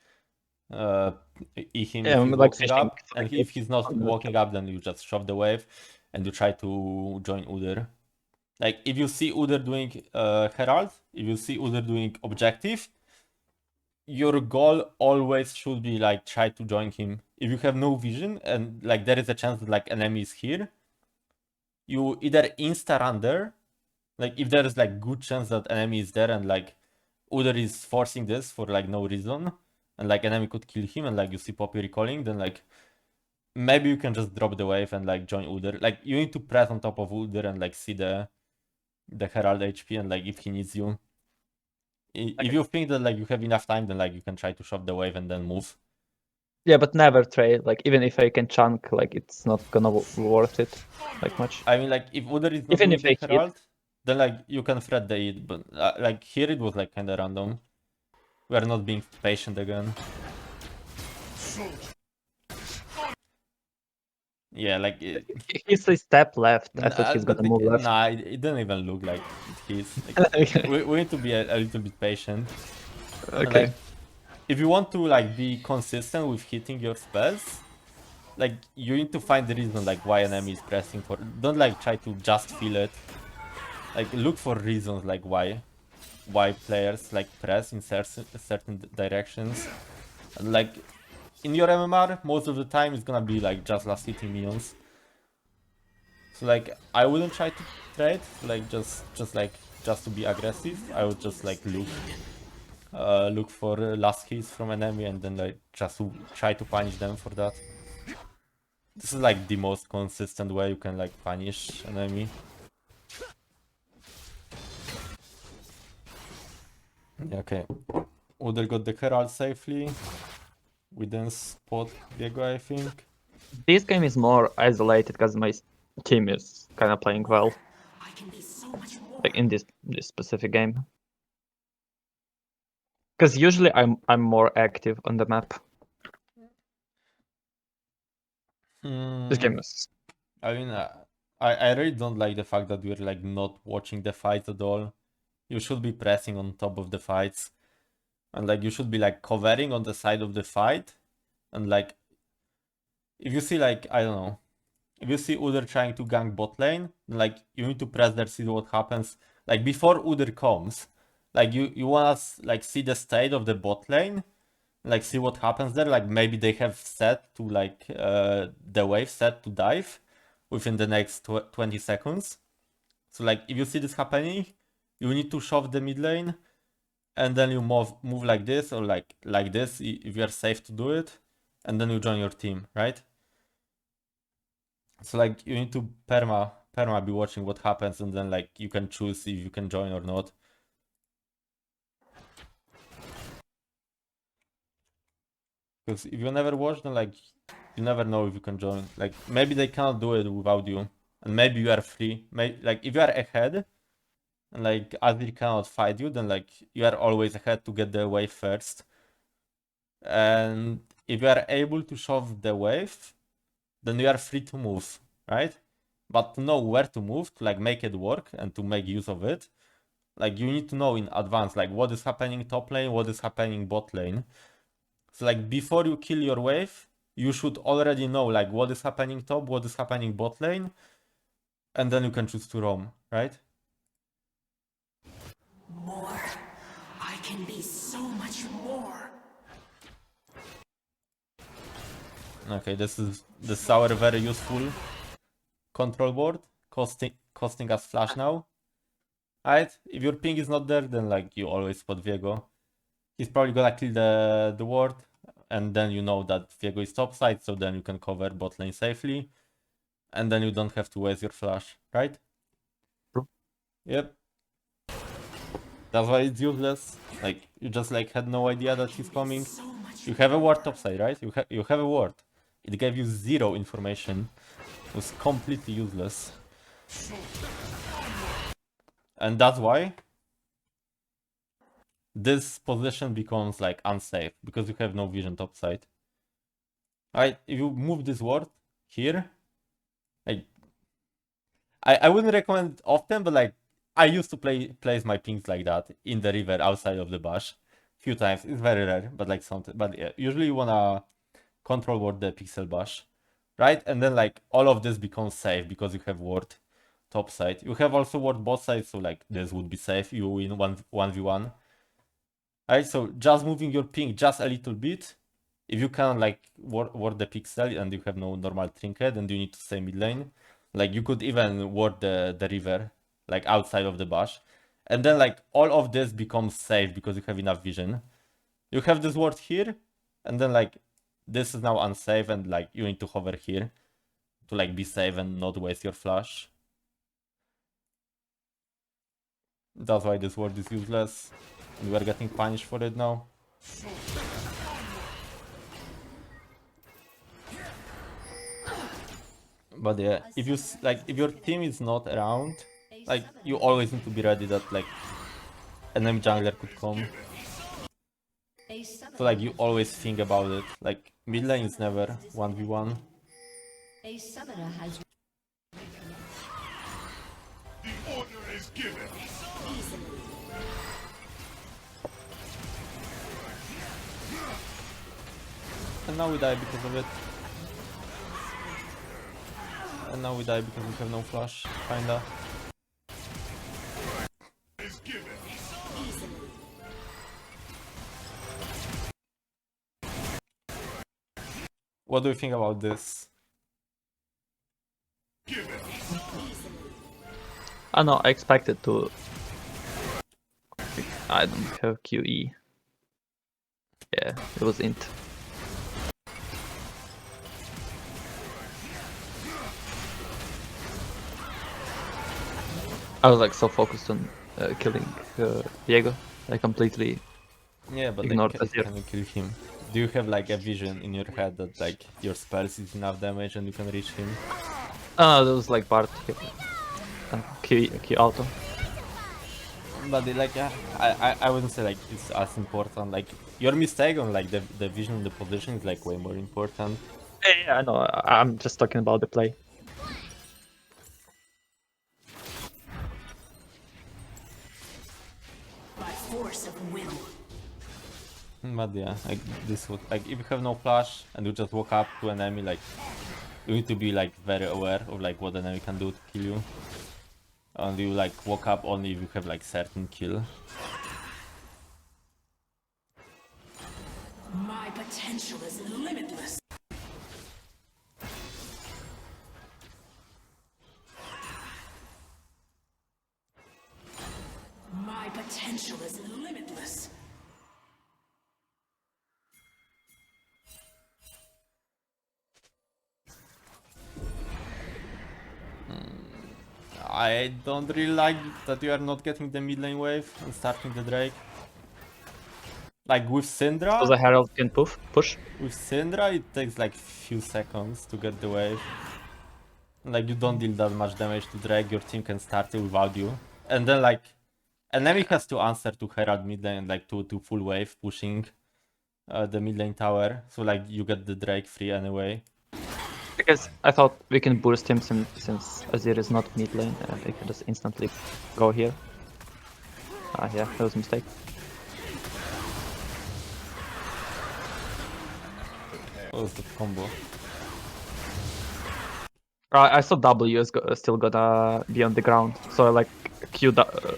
E him if he's like walking up, fishing, and if he's not walking up, then you just shove the wave and you try to join Udyr. Like if you see Udyr doing Herald, if you see Udyr doing objective, your goal always should be like try to join him. If you have no vision and like there is a chance that like enemy is here, you either insta run there, like if there is like good chance that enemy is there and like Udyr is forcing this for like no reason, and like enemy could kill him and like you see Poppy recalling, then like maybe you can just drop the wave and like join Udyr. Like you need to press on top of Udyr and like see the Herald HP and like if he needs you. If you think that like you have enough time, then like you can try to shove the wave and then move. Yeah, but never trade. Like even if I can chunk, like it's not gonna worth it like much. I mean, like if Udyr is not Even doing if the I Herald, then like you can thread the it, but like here it was like kind of random. We are not being patient again. Yeah, like he's a step left. I thought he's gonna move left. Nah, it didn't even look like he's. Like, we need to be a little bit patient. Okay. And, like, if you want to like be consistent with hitting your spells, like you need to find the reason like why enemy is pressing for. Don't like try to just feel it. Like look for reasons like why players like press in certain directions. And, like in your MMR, most of the time it's gonna be like just last hitting minions. So like I wouldn't try to trade, like just to be aggressive. I would just like look for last hits from enemy and then like just to try to punish them for that. This is like the most consistent way you can like punish enemy. Yeah, okay. Udyr got the Herald safely. We then spot Viego, I think. This game is more isolated because my team is kind of playing well. I can be so much more. Like in this specific game. Because usually I'm more active on the map. This game is. I mean, I really don't like the fact that we're like not watching the fights at all. You should be pressing on top of the fights, and like you should be like covering on the side of the fight, and like if you see like I don't know, if you see Udyr trying to gank bot lane, then, like you need to press there, see what happens. Like before Udyr comes, like you wanna like see the state of the bot lane, like see what happens there. Like maybe they have set to like the wave set to dive within the next 20 seconds. So like if you see this happening, you need to shove the mid lane, and then you move like this or like this if you are safe to do it, and then you join your team, right? So like you need to perma be watching what happens, and then like you can choose if you can join or not. Because if you never watch, then like you never know if you can join. Like maybe they cannot do it without you, and maybe you are free. Maybe like if you are ahead, and like Azir cannot fight you, then like you are always ahead to get the wave first. And if you are able to shove the wave, then you are free to move, right? But to know where to move, to like make it work and to make use of it, like you need to know in advance, like what is happening top lane, what is happening bot lane. So like before you kill your wave, you should already know like what is happening top, what is happening bot lane, and then you can choose to roam, right? More. can be so much more. Okay, this is our very useful control board, costing us flash now. Alright, if your ping is not there, then like you always spot Viego. He's probably gonna kill the ward, and then you know that Viego is topside, so then you can cover bot lane safely, and then you don't have to waste your flash, right? True. Yep. That's why it's useless. Like you just like had no idea that he's coming. So much You have a ward topside, right? You have a ward. It gave you zero information. It was completely useless. And that's why this position becomes like unsafe, because you have no vision topside. Alright, if you move this ward here, like I wouldn't recommend it often, but like I used to place my pings like that in the river outside of the bush few times. It's very rare, but like something. But yeah, usually you wanna control ward the pixel bush, right? And then like all of this becomes safe because you have ward top side. You have also ward bot side, so like this would be safe. You win 1v1. Alright, so just moving your ping just a little bit. If you can like ward the pixel and you have no normal trinket and you need to stay mid lane, like you could even ward the river like outside of the bush. And then like all of this becomes safe because you have enough vision. You have this ward here, and then like this is now unsafe, and like you need to hover here to like be safe and not waste your flash. That's why this ward is useless. And we are getting punished for it now. But yeah, if you if your team is not around, like you always need to be ready that like enemy jungler could come. So like you always think about it. Like mid lane is never 1v1. A summoner has Order is given. And now we die because of it. And now we die because we have no flash, kinda. Is given. What do you think about this? Given. I know, I expected to. I don't have QE. Yeah, it was int. I was like so focused on killing Diego, I completely. Yeah, but Ignore like, Azir. can you kill him? Do you have like a vision in your head that like your spells is enough damage and you can reach him? That was like Bart Q auto. But like I wouldn't say like it's as important. Like your mistake on like the vision and the position is like way more important. Yeah, I know. I'm just talking about the play. by force of will. But yeah, like this would like if you have no flash and you just walk up to an enemy, like you need to be like very aware of like what the enemy can do to kill you. And you like walk up only if you have like certain kill. My potential is limitless. My potential is limitless. I don't really like that you are not getting the mid lane wave and starting the Drake. Like with Syndra, So the Herald can push. with Syndra it takes like few seconds to get the wave. Like you don't deal that much damage to Drake, your team can start it without you. And then like enemy has to answer to Herald mid lane, like to full wave pushing the mid lane tower. So like you get the Drake free anyway. Because I thought we can burst him since Azir is not mid lane, and we can just instantly go here. Ah, yeah, that was a mistake. What was the combo? I saw W is still gonna be on the ground, so like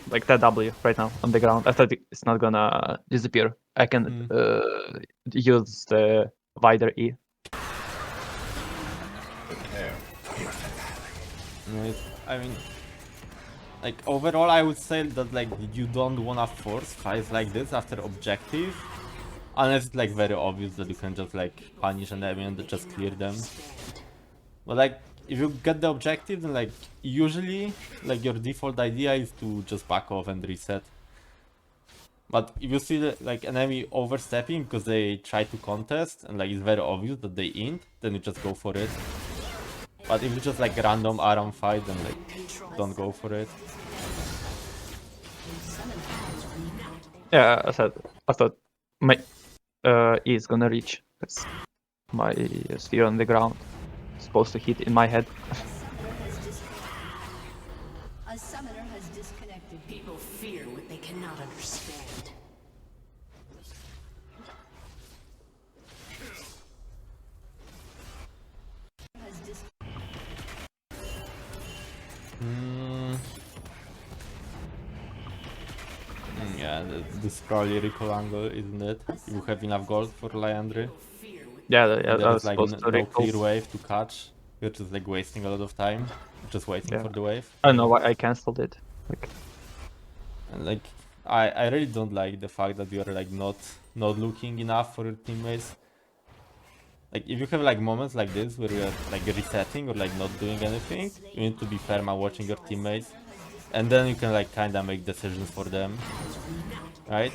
like that W right now on the ground. I thought it's not gonna disappear. I can use the wider E. I mean, like overall, I would say that like you don't wanna force fights like this after objective, unless it's like very obvious that you can just like punish an enemy and just clear them. But like if you get the objective, then like usually like your default idea is to just back off and reset. But if you see like an enemy overstepping because they try to contest and like it's very obvious that they int, then you just go for it. But if it's just like random ARAM fight, then like don't go for it. Yeah, I thought my E is gonna reach because my sphere on the ground is supposed to hit in my head. A summoner has disconnected. People fear what they cannot understand. Has dis- Yeah, this probably recall angle, isn't it? You have enough gold for Liandry. Yeah, There I is was like supposed to no recall. clear wave to catch. You're just like wasting a lot of time, just waiting Yeah. for the wave. I don't know why I cancelled it. Like, And like I really don't like the fact that you're like not looking enough for your teammates. Like if you have like moments like this where you're like resetting or like not doing anything, you need to be perma watching your teammates, and then you can like kinda make decisions for them, right?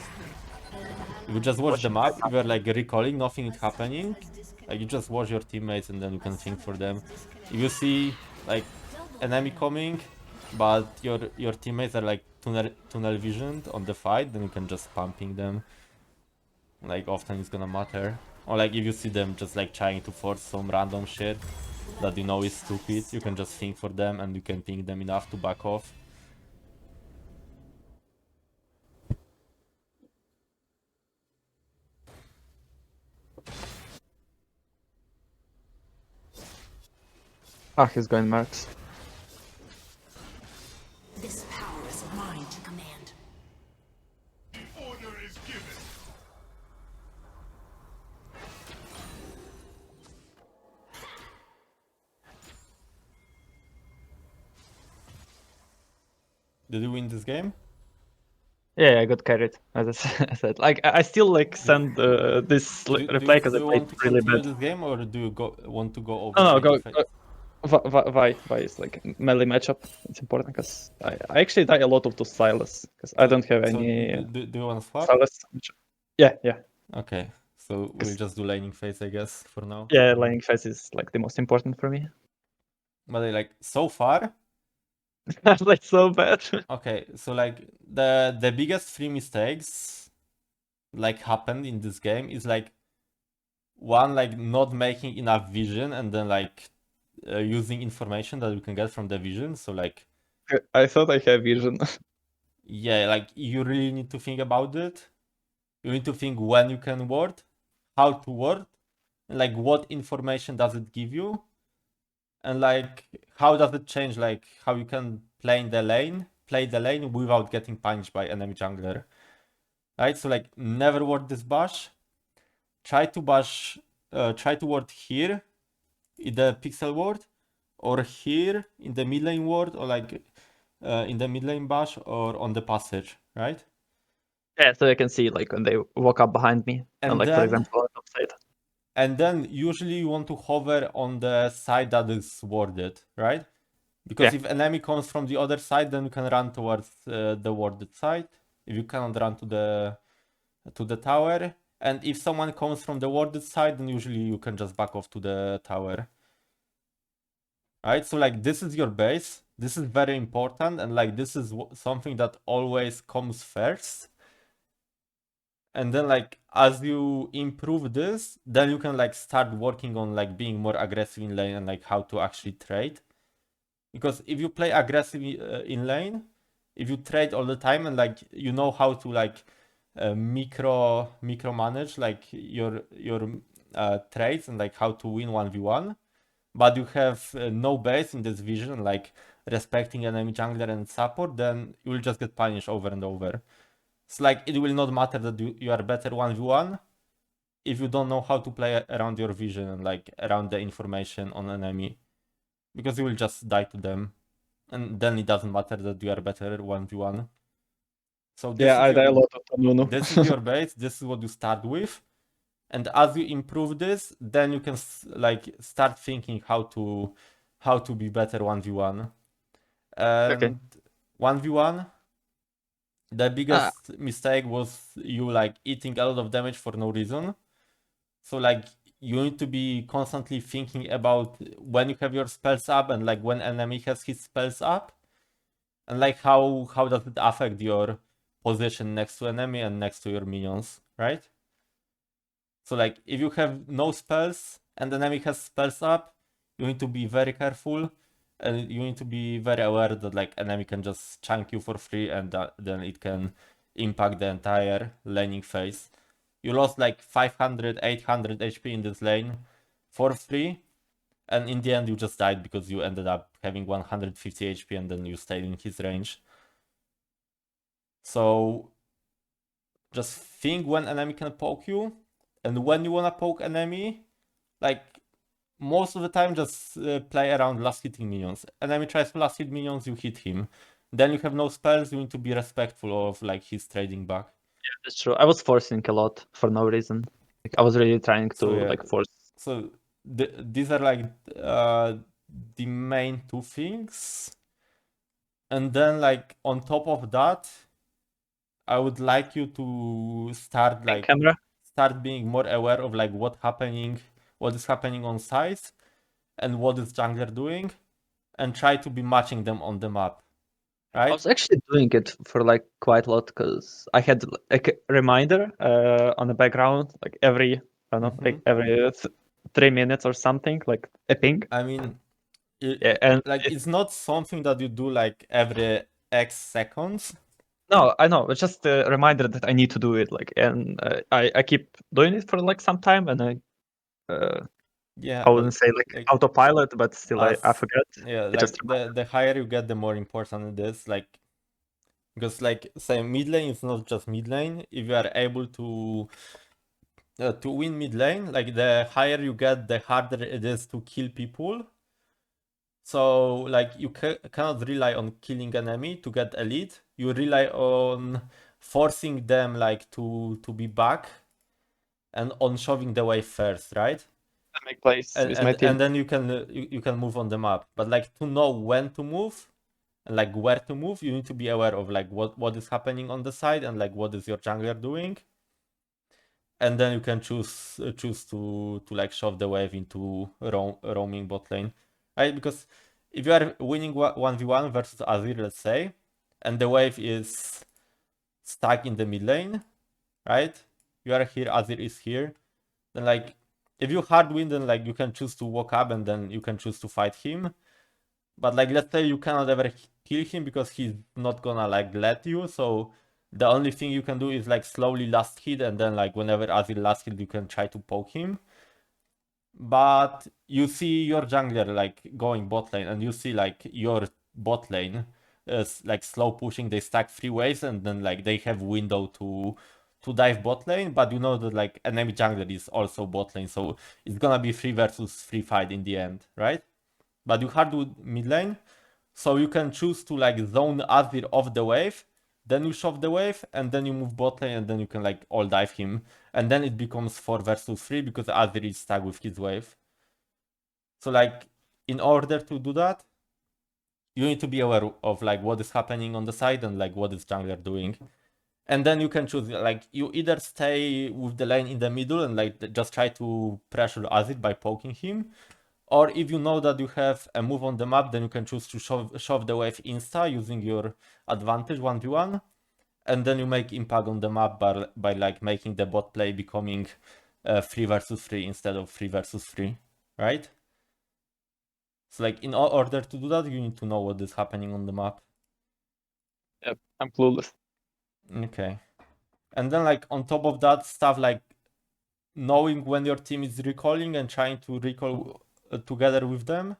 If you just watch the map, if you're like recalling, nothing is happening, like you just watch your teammates and then you can think for them. If you see like enemy coming, but your teammates are like tunnel visioned on the fight, then you can just pumping them. Like often it's gonna matter. Or like if you see them just like trying to force some random shit that you know is stupid, you can just think for them and you can ping them enough to back off. he's going Mercs. This power is mine to command. The order is given. Did you win this game? Yeah, I got carried. As I said, like I still like send this replay because I do you played want to really continue bad. this game or do you want to go over No, no, laning go. phase? Why is like melee matchup? It's important because I actually die a lot of those Silas because I don't have So any do you want to swap? Silas. Yeah. Okay, so we'll just do laning phase, I guess, for now. Yeah, laning phase is like the most important for me. But like so far, That's like so bad. okay, so like the biggest three mistakes like happened in this game is like one, like not making enough vision and then like using information that you can get from the vision. So like I thought I have vision. yeah, like you really need to think about it. You need to think when you can ward, how to ward, and like what information does it give you, and like how does it change like how you can play the lane without getting punished by enemy jungler. Right? So like never ward this bash. Try to ward here in the pixel ward, or here in the mid lane ward, or like in the mid lane bash, or on the passage, right? Yeah, so I can see like when they walk up behind me, and like for then example on the top side. and then usually you want to hover on the side that is warded, right? Because Yeah. if enemy comes from the other side, then you can run towards the warded side. If you cannot run to the tower, and if someone comes from the warded side, then usually you can just back off to the tower. Right? So like this is your base. This is very important, and like this is something that always comes first. And then like as you improve this, then you can like start working on like being more aggressive in lane and like how to actually trade. Because if you play aggressive in lane, if you trade all the time and like you know how to like micro manage like your trades and like how to win 1v1, but you have no base in this vision, like respecting enemy jungler and support, then you will just get punished over and over. It's like it will not matter that you are better 1v1 if you don't know how to play around your vision and like around the information on enemy, because you will just die to them, and then it doesn't matter that you are better 1v1. So this Yeah, is I die a your, lot of Tanunu. this is your base, this is what you start with, and as you improve this, then you can like start thinking how to be better 1v1. And Okay. 1v1, the biggest mistake was you like eating a lot of damage for no reason. So like you need to be constantly thinking about when you have your spells up and like when enemy has his spells up, and like how does it affect your position next to enemy and next to your minions, right? So like if you have no spells and the enemy has spells up, you need to be very careful, and you need to be very aware that like enemy can just chunk you for free, and then it can impact the entire laning phase. You lost like 500, 800 HP in this lane for free, and in the end you just died because you ended up having 150 HP and then you stayed in his range. So just think when enemy can poke you, and when you wanna poke enemy, like most of the time just play around last hitting minions. Enemy tries to last hit minions, you hit him. Then you have no spells, you need to be respectful of like his trading back. That's true. I was forcing a lot for no reason. Like, I was really trying to So, yeah. like force. So these are like the main two things. And then like on top of that, I would like you to start like Camera. start being more aware of like what is happening on sides and what is jungler doing, and try to be matching them on the map. I Right? was actually doing it for like quite a lot because I had like a reminder on the background like every I don't know like every 3 minutes or something, like a ping. I mean, Yeah, and like it's not something that you do like every X seconds. no, I know. It's just a reminder that I need to do it. Like, and I keep doing it for like some time, and Yeah, I wouldn't say like autopilot, but still I forget. Yeah, It like just the higher you get, the more important it is. Like, because like say mid lane is not just mid lane. If you are able to win mid lane, like the higher you get, the harder it is to kill people. So like you cannot rely on killing enemy to get elite. You rely on forcing them like to be back and on shoving the wave first, right? make plays with my team. And then you can move on the map. But like to know when to move and like where to move, you need to be aware of like what is happening on the side and like what is your jungler doing. And then you can choose to like shove the wave into roaming bot lane, right? Because if you are winning 1v1 versus Azir, let's say, and the wave is stuck in the mid lane, right? You are here, Azir is here, then like if you hard win, then like you can choose to walk up and then you can choose to fight him. But like let's say you cannot ever kill him because he's not gonna like let you, so the only thing you can do is like slowly last hit, and then like whenever Azir last hit you can try to poke him. But you see your jungler like going bot lane, and you see like your bot lane is like slow pushing, they stack 3 waves, and then like they have window to dive bot lane, but you know that like enemy jungler is also bot lane, so it's gonna be 3 versus 3 fight in the end, right? But you hard with mid lane, so you can choose to like zone Azir off the wave, then you shove the wave, and then you move bot lane, and then you can like all dive him, and then it becomes 4 versus 3 because Azir is stuck with his wave. So like in order to do that, you need to be aware of like what is happening on the side and like what is jungler doing. And then you can choose, like, you either stay with the lane in the middle and like just try to pressure Azir by poking him, or if you know that you have a move on the map, then you can choose to shove the wave insta using your advantage 1v1, and then you make impact on the map by like making the bot play becoming 3 versus 3 instead of 3 versus 3, right? So like in order to do that, you need to know what is happening on the map. Yep, I'm clueless. Okay. And then like on top of that stuff, like knowing when your team is recalling and trying to recall together with them.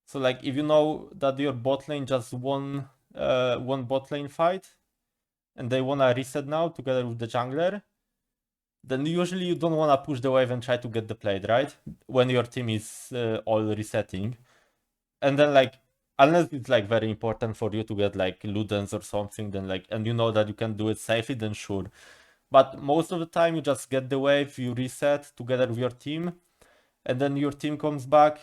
So like if you know that your bot lane just won one bot lane fight and they wanna reset now together with the jungler, then usually you don't wanna push the wave and try to get the plate, right? When your team is all resetting. And then like unless it's like very important for you to get like Ludens or something, then like and you know that you can do it safely, then sure. But most of the time you just get the wave, you reset together with your team, and then your team comes back,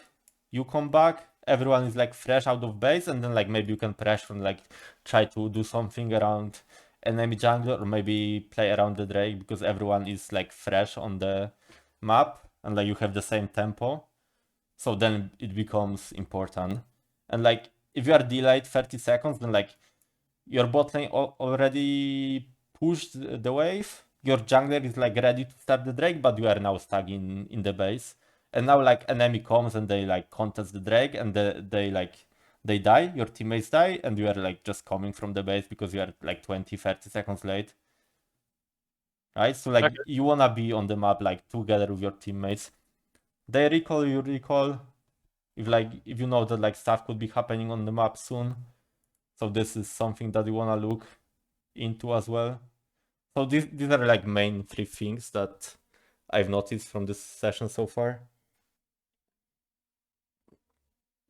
you come back, everyone is like fresh out of base, and then like maybe you can pressure and like try to do something around enemy jungler or maybe play around the Drake because everyone is like fresh on the map and like you have the same tempo. So then it becomes important. And like if you are delayed 30 seconds, then like your bot lane already pushed the wave. Your jungler is like ready to start the Drake, but you are now stuck in the base. And now like enemy comes and they like contest the Drake and they die, your teammates die, and you are like just coming from the base because you are like 20-30 seconds late. Right? So like you wanna be on the map like together with your teammates. They recall, you recall. If you know that like stuff could be happening on the map soon. So this is something that you wanna look into as well. So these are like main three things that I've noticed from this session so far.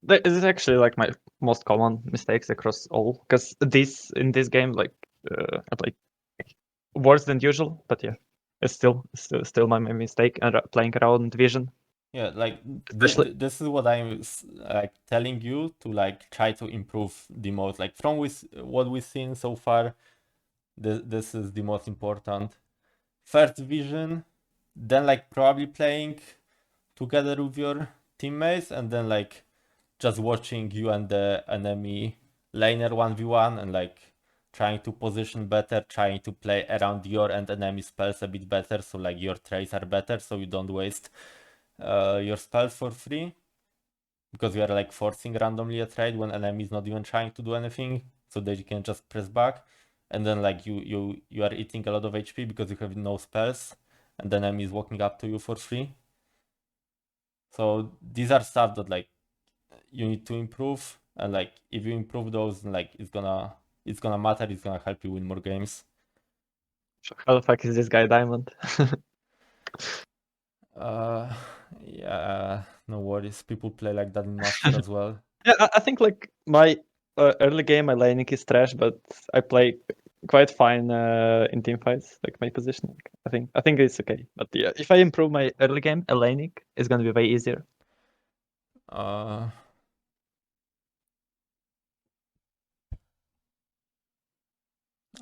This is actually like my most common mistakes across all, because in this game like I played worse than usual, but yeah, it's still my main mistake and playing around vision. Yeah, like Especially- this is what I'm like telling you to like try to improve the most. Like from what we've seen so far, this is the most important. First vision, then like probably playing together with your teammates, and then like just watching you and the enemy laner 1v1 and like trying to position better, trying to play around your and enemy spells a bit better, so like your trades are better, so you don't waste your spells for free, because you are like forcing randomly a trade when enemy is not even trying to do anything, so that you can just press back, and then like you are eating a lot of HP because you have no spells, and the enemy is walking up to you for free. So these are stuff that like you need to improve, and like if you improve those, like it's gonna matter, it's gonna help you win more games. How the fuck is this guy diamond? Yeah, no worries, people play like that in Master as well. Yeah, I think like my early game, my laning is trash, but I play quite fine in team fights. Like my positioning, I think it's okay. But yeah, if I improve my early game, laning is gonna be way easier.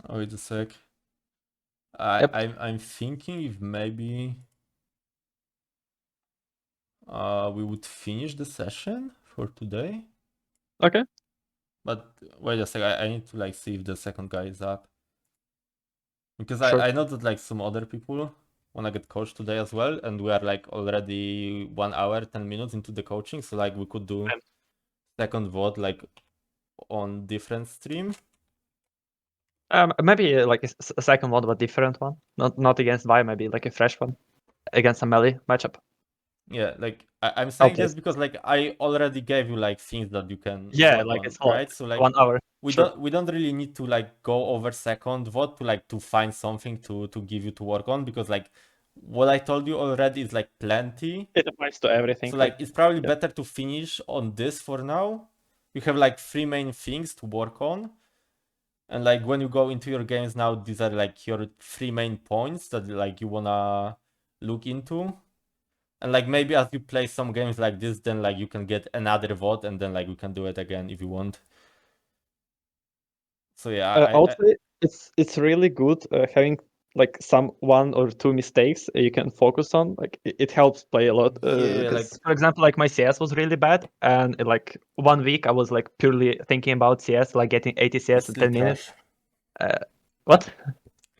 Wait a sec. Yep. I'm thinking if maybe we would finish the session for today. Okay. But wait a sec, I need to like see if the second guy is up. Because Sure. I know that like some other people wanna get coached today as well, and we are like already 1 hour 10 minutes into the coaching, so like we could do second vote like on different stream. Maybe like a second one, but different one. Not against Vi, maybe like a fresh one against a melee matchup. Yeah, like I'm saying Okay. this because like I already gave you like things that you can Yeah, work like on, it's right? So like 1 hour. we Sure. don't really need to like go over second vote to find something to give you to work on, because like what I told you already is like plenty. It applies to everything. So like it's probably yeah. better to finish on this for now. You have like 3 main things to work on. And like when you go into your games now, these are like your 3 main points that like you wanna look into. And like maybe as you play some games like this, then like you can get another vote, and then like we can do it again if you want. So yeah, I would say it's really good having like some 1 or 2 mistakes you can focus on. Like it helps play a lot. Yeah, 'Cause, like for example, like my CS was really bad, and like 1 week I was like purely thinking about CS, like getting 80 CS it's in still 10 minutes. trash. What?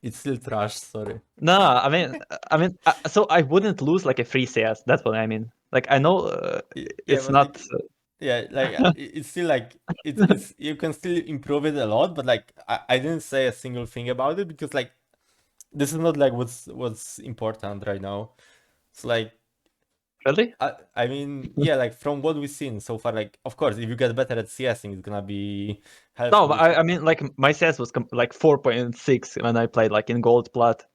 It's still trash, sorry. No, I mean, so I wouldn't lose like a free CS. That's what I mean. Like I know Yeah, it's but not. like, yeah, like it's still like it's you can still improve it a lot, but like I didn't say a single thing about it because like this is not like what's important right now. It's like Really? I mean, yeah, like from what we've seen so far, like of course, if you get better at CSing, it's gonna be helpful. No, but I mean, like my CS was like 4.6 when I played like in gold plat.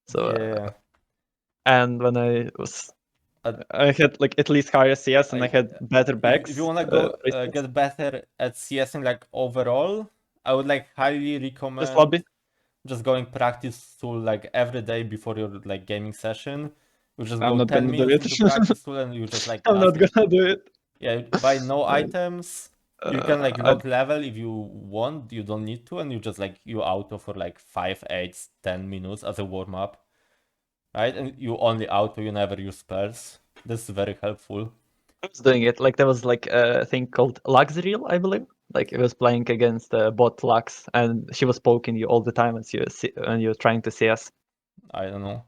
So yeah, and when I was, Uh, I had like at least higher CS and I like, had better backs. if you wanna go resets. get better at CSing, like overall, I would like highly Just recommend lobby. just going practice tool like every day before your like gaming session. You just I'm go not 10 gonna do minutes it. into practice tool and you just like I'm not gonna do it. yeah, buy no I- items. You can like I- log level if you want, you don't need to, and you just like you auto for like 5, 8, 10 minutes as a warm up. Right? And you only auto, you never use spells. This is very helpful. I was doing it. Like there was like a thing called Luxreal, I believe. Like it was playing against bot Lux, and she was poking you all the time as you're trying to CS. I don't know.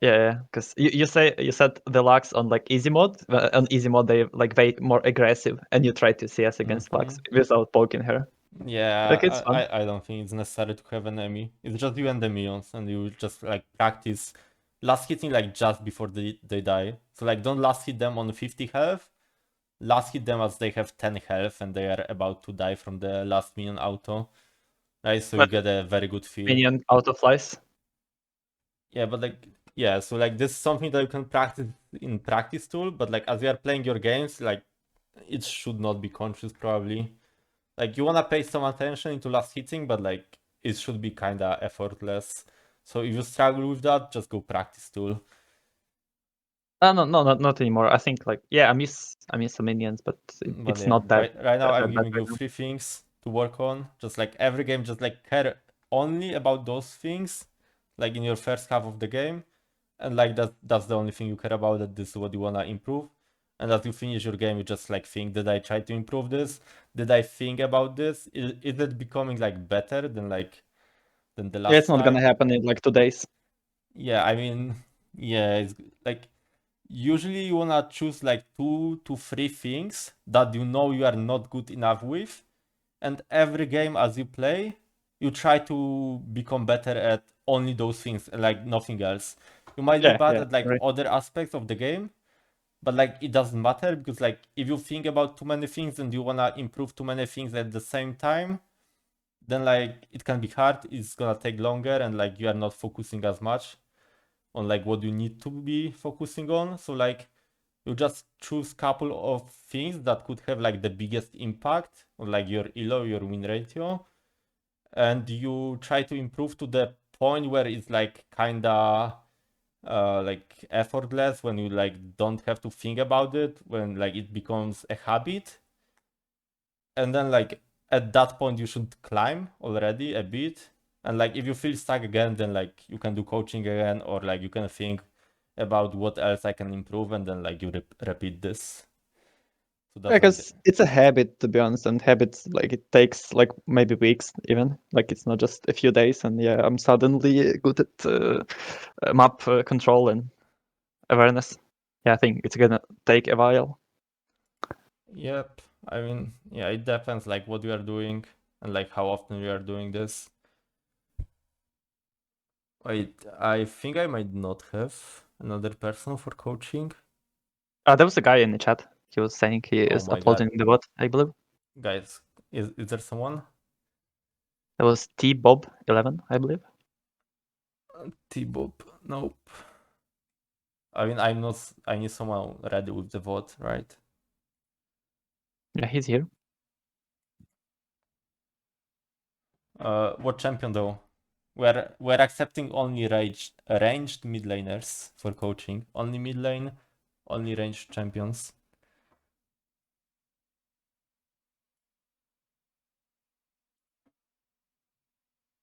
Yeah, because you said the Lux on like easy mode. On easy mode, they like way more aggressive, and you try to CS against Lux without poking her. Like it's Yeah, fun. I don't think it's necessary to have an enemy. It's just you and the minions, and you just like practice last hitting like just before they die. So like don't last hit them on 50 health. Last hit them as they have 10 health and they are about to die from the last minion auto. Right, so you But get a very good feel. minion auto flies. Yeah, but like yeah, so like this is something that you can practice in practice tool, but like as you are playing your games, like it should not be conscious probably. Like you wanna pay some attention into last hitting, but like it should be kinda effortless. So if you struggle with that, just go practice tool. No, not anymore. I think like yeah, I miss some minions, but But it's yeah, not that right now I'm bad giving right you now. 3 things to work on. Just like every game, just like care only about those things, like in your first half of the game. And like that's the only thing you care about, that this is what you wanna improve. And as you finish your game, you just like think, did I try to improve this? Did I think about this? Is it becoming like better than the Yeah, it's last not gonna time? happen in like 2 days. Yeah, I mean, yeah, it's like usually you wanna choose like 2 to 3 things that you know you are not good enough with, and every game as you play, you try to become better at only those things, like nothing else. You might be bad Yeah, at like right. other aspects of the game, but like it doesn't matter, because like if you think about too many things and you wanna improve too many things at the same time, then like it can be hard, it's gonna take longer, and like you are not focusing as much on like what you need to be focusing on. So like you just choose couple of things that could have like the biggest impact on like your elo, your win ratio, and you try to improve to the point where it's like kinda like effortless, when you like don't have to think about it, when like it becomes a habit. And then like at that point you should climb already a bit, and like if you feel stuck again, then like you can do coaching again, or like you can think about what else I can improve, and then like you repeat this. So that's like Because it's a habit, to be honest, and habits like it takes like maybe weeks even. Like it's not just a few days, and yeah, I'm suddenly good at map control and awareness. Yeah, I think it's gonna take a while. Yep. I mean, yeah, it depends like what you are doing and like how often you are doing this. Wait, I think I might not have another person for coaching. There was a guy in the chat. He was saying he Oh is my god. uploading the bot, I believe. Guys, is there someone? That was T-Bob11, I believe. T-Bob, nope. I mean, I need someone ready with the vote, right? Yeah, he's here. What champion though? We're accepting only ranged mid laners for coaching. Only mid lane, only ranged champions.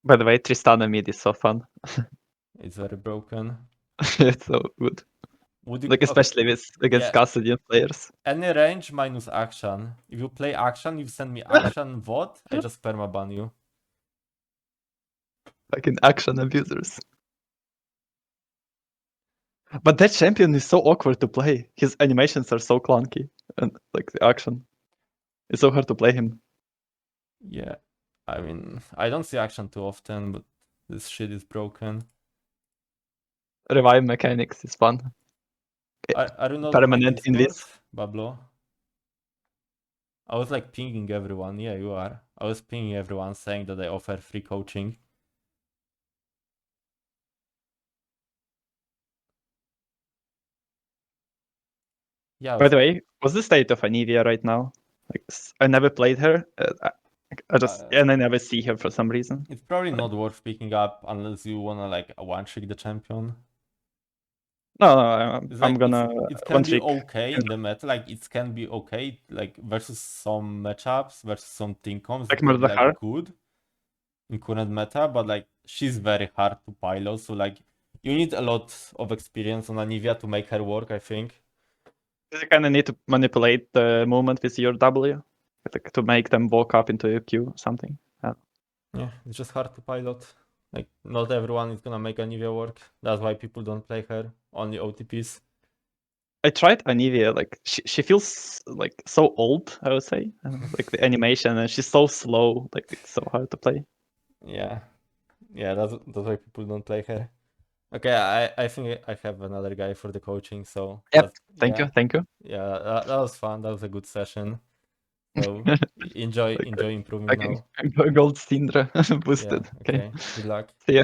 By the way, Tristana mid is so fun. It's very broken. It's so good. Would you Like especially with against yeah. Cassidian players. Any range minus action. If you play action, you send me action vote, I just permaban you. Like in action abusers. But that champion is so awkward to play. His animations are so clunky. And like the action. It's so hard to play him. Yeah. I mean, I don't see action too often, but this shit is broken. Revive mechanics is fun. Are you not on my permanent in Discord, this. Bablo? I was like pinging everyone. Yeah, you are. I was pinging everyone saying that I offer free coaching. Yeah, By the way, what's the state of Anivia right now? Like, I never played her. I just and I never see her for some reason. it's probably not worth picking up unless you wanna like one-trick the champion. No, It's I'm like gonna it can one be trick. okay in the meta, like it can be okay like versus some matchups, versus some team comps, Like it can be Mordekar. like good in current meta, but like she's very hard to pilot, so like you need a lot of experience on Anivia to make her work, I think. You kind of need to manipulate the movement with your W, like to make them walk up into a Q or something. Yeah, it's just hard to pilot. Like not everyone is gonna make Anivia work. That's why people don't play her. Only OTPs. I tried Anivia, like she feels like so old, I would say. Like the animation, and she's so slow, like it's so hard to play. Yeah, that's why people don't play her. Okay, I think I have another guy for the coaching. So Yep. yeah, Thank you. yeah, that was fun. That was a good session. So enjoy improving Okay, now. gold Syndra Yeah. boosted. Okay. Okay. Good luck. See ya.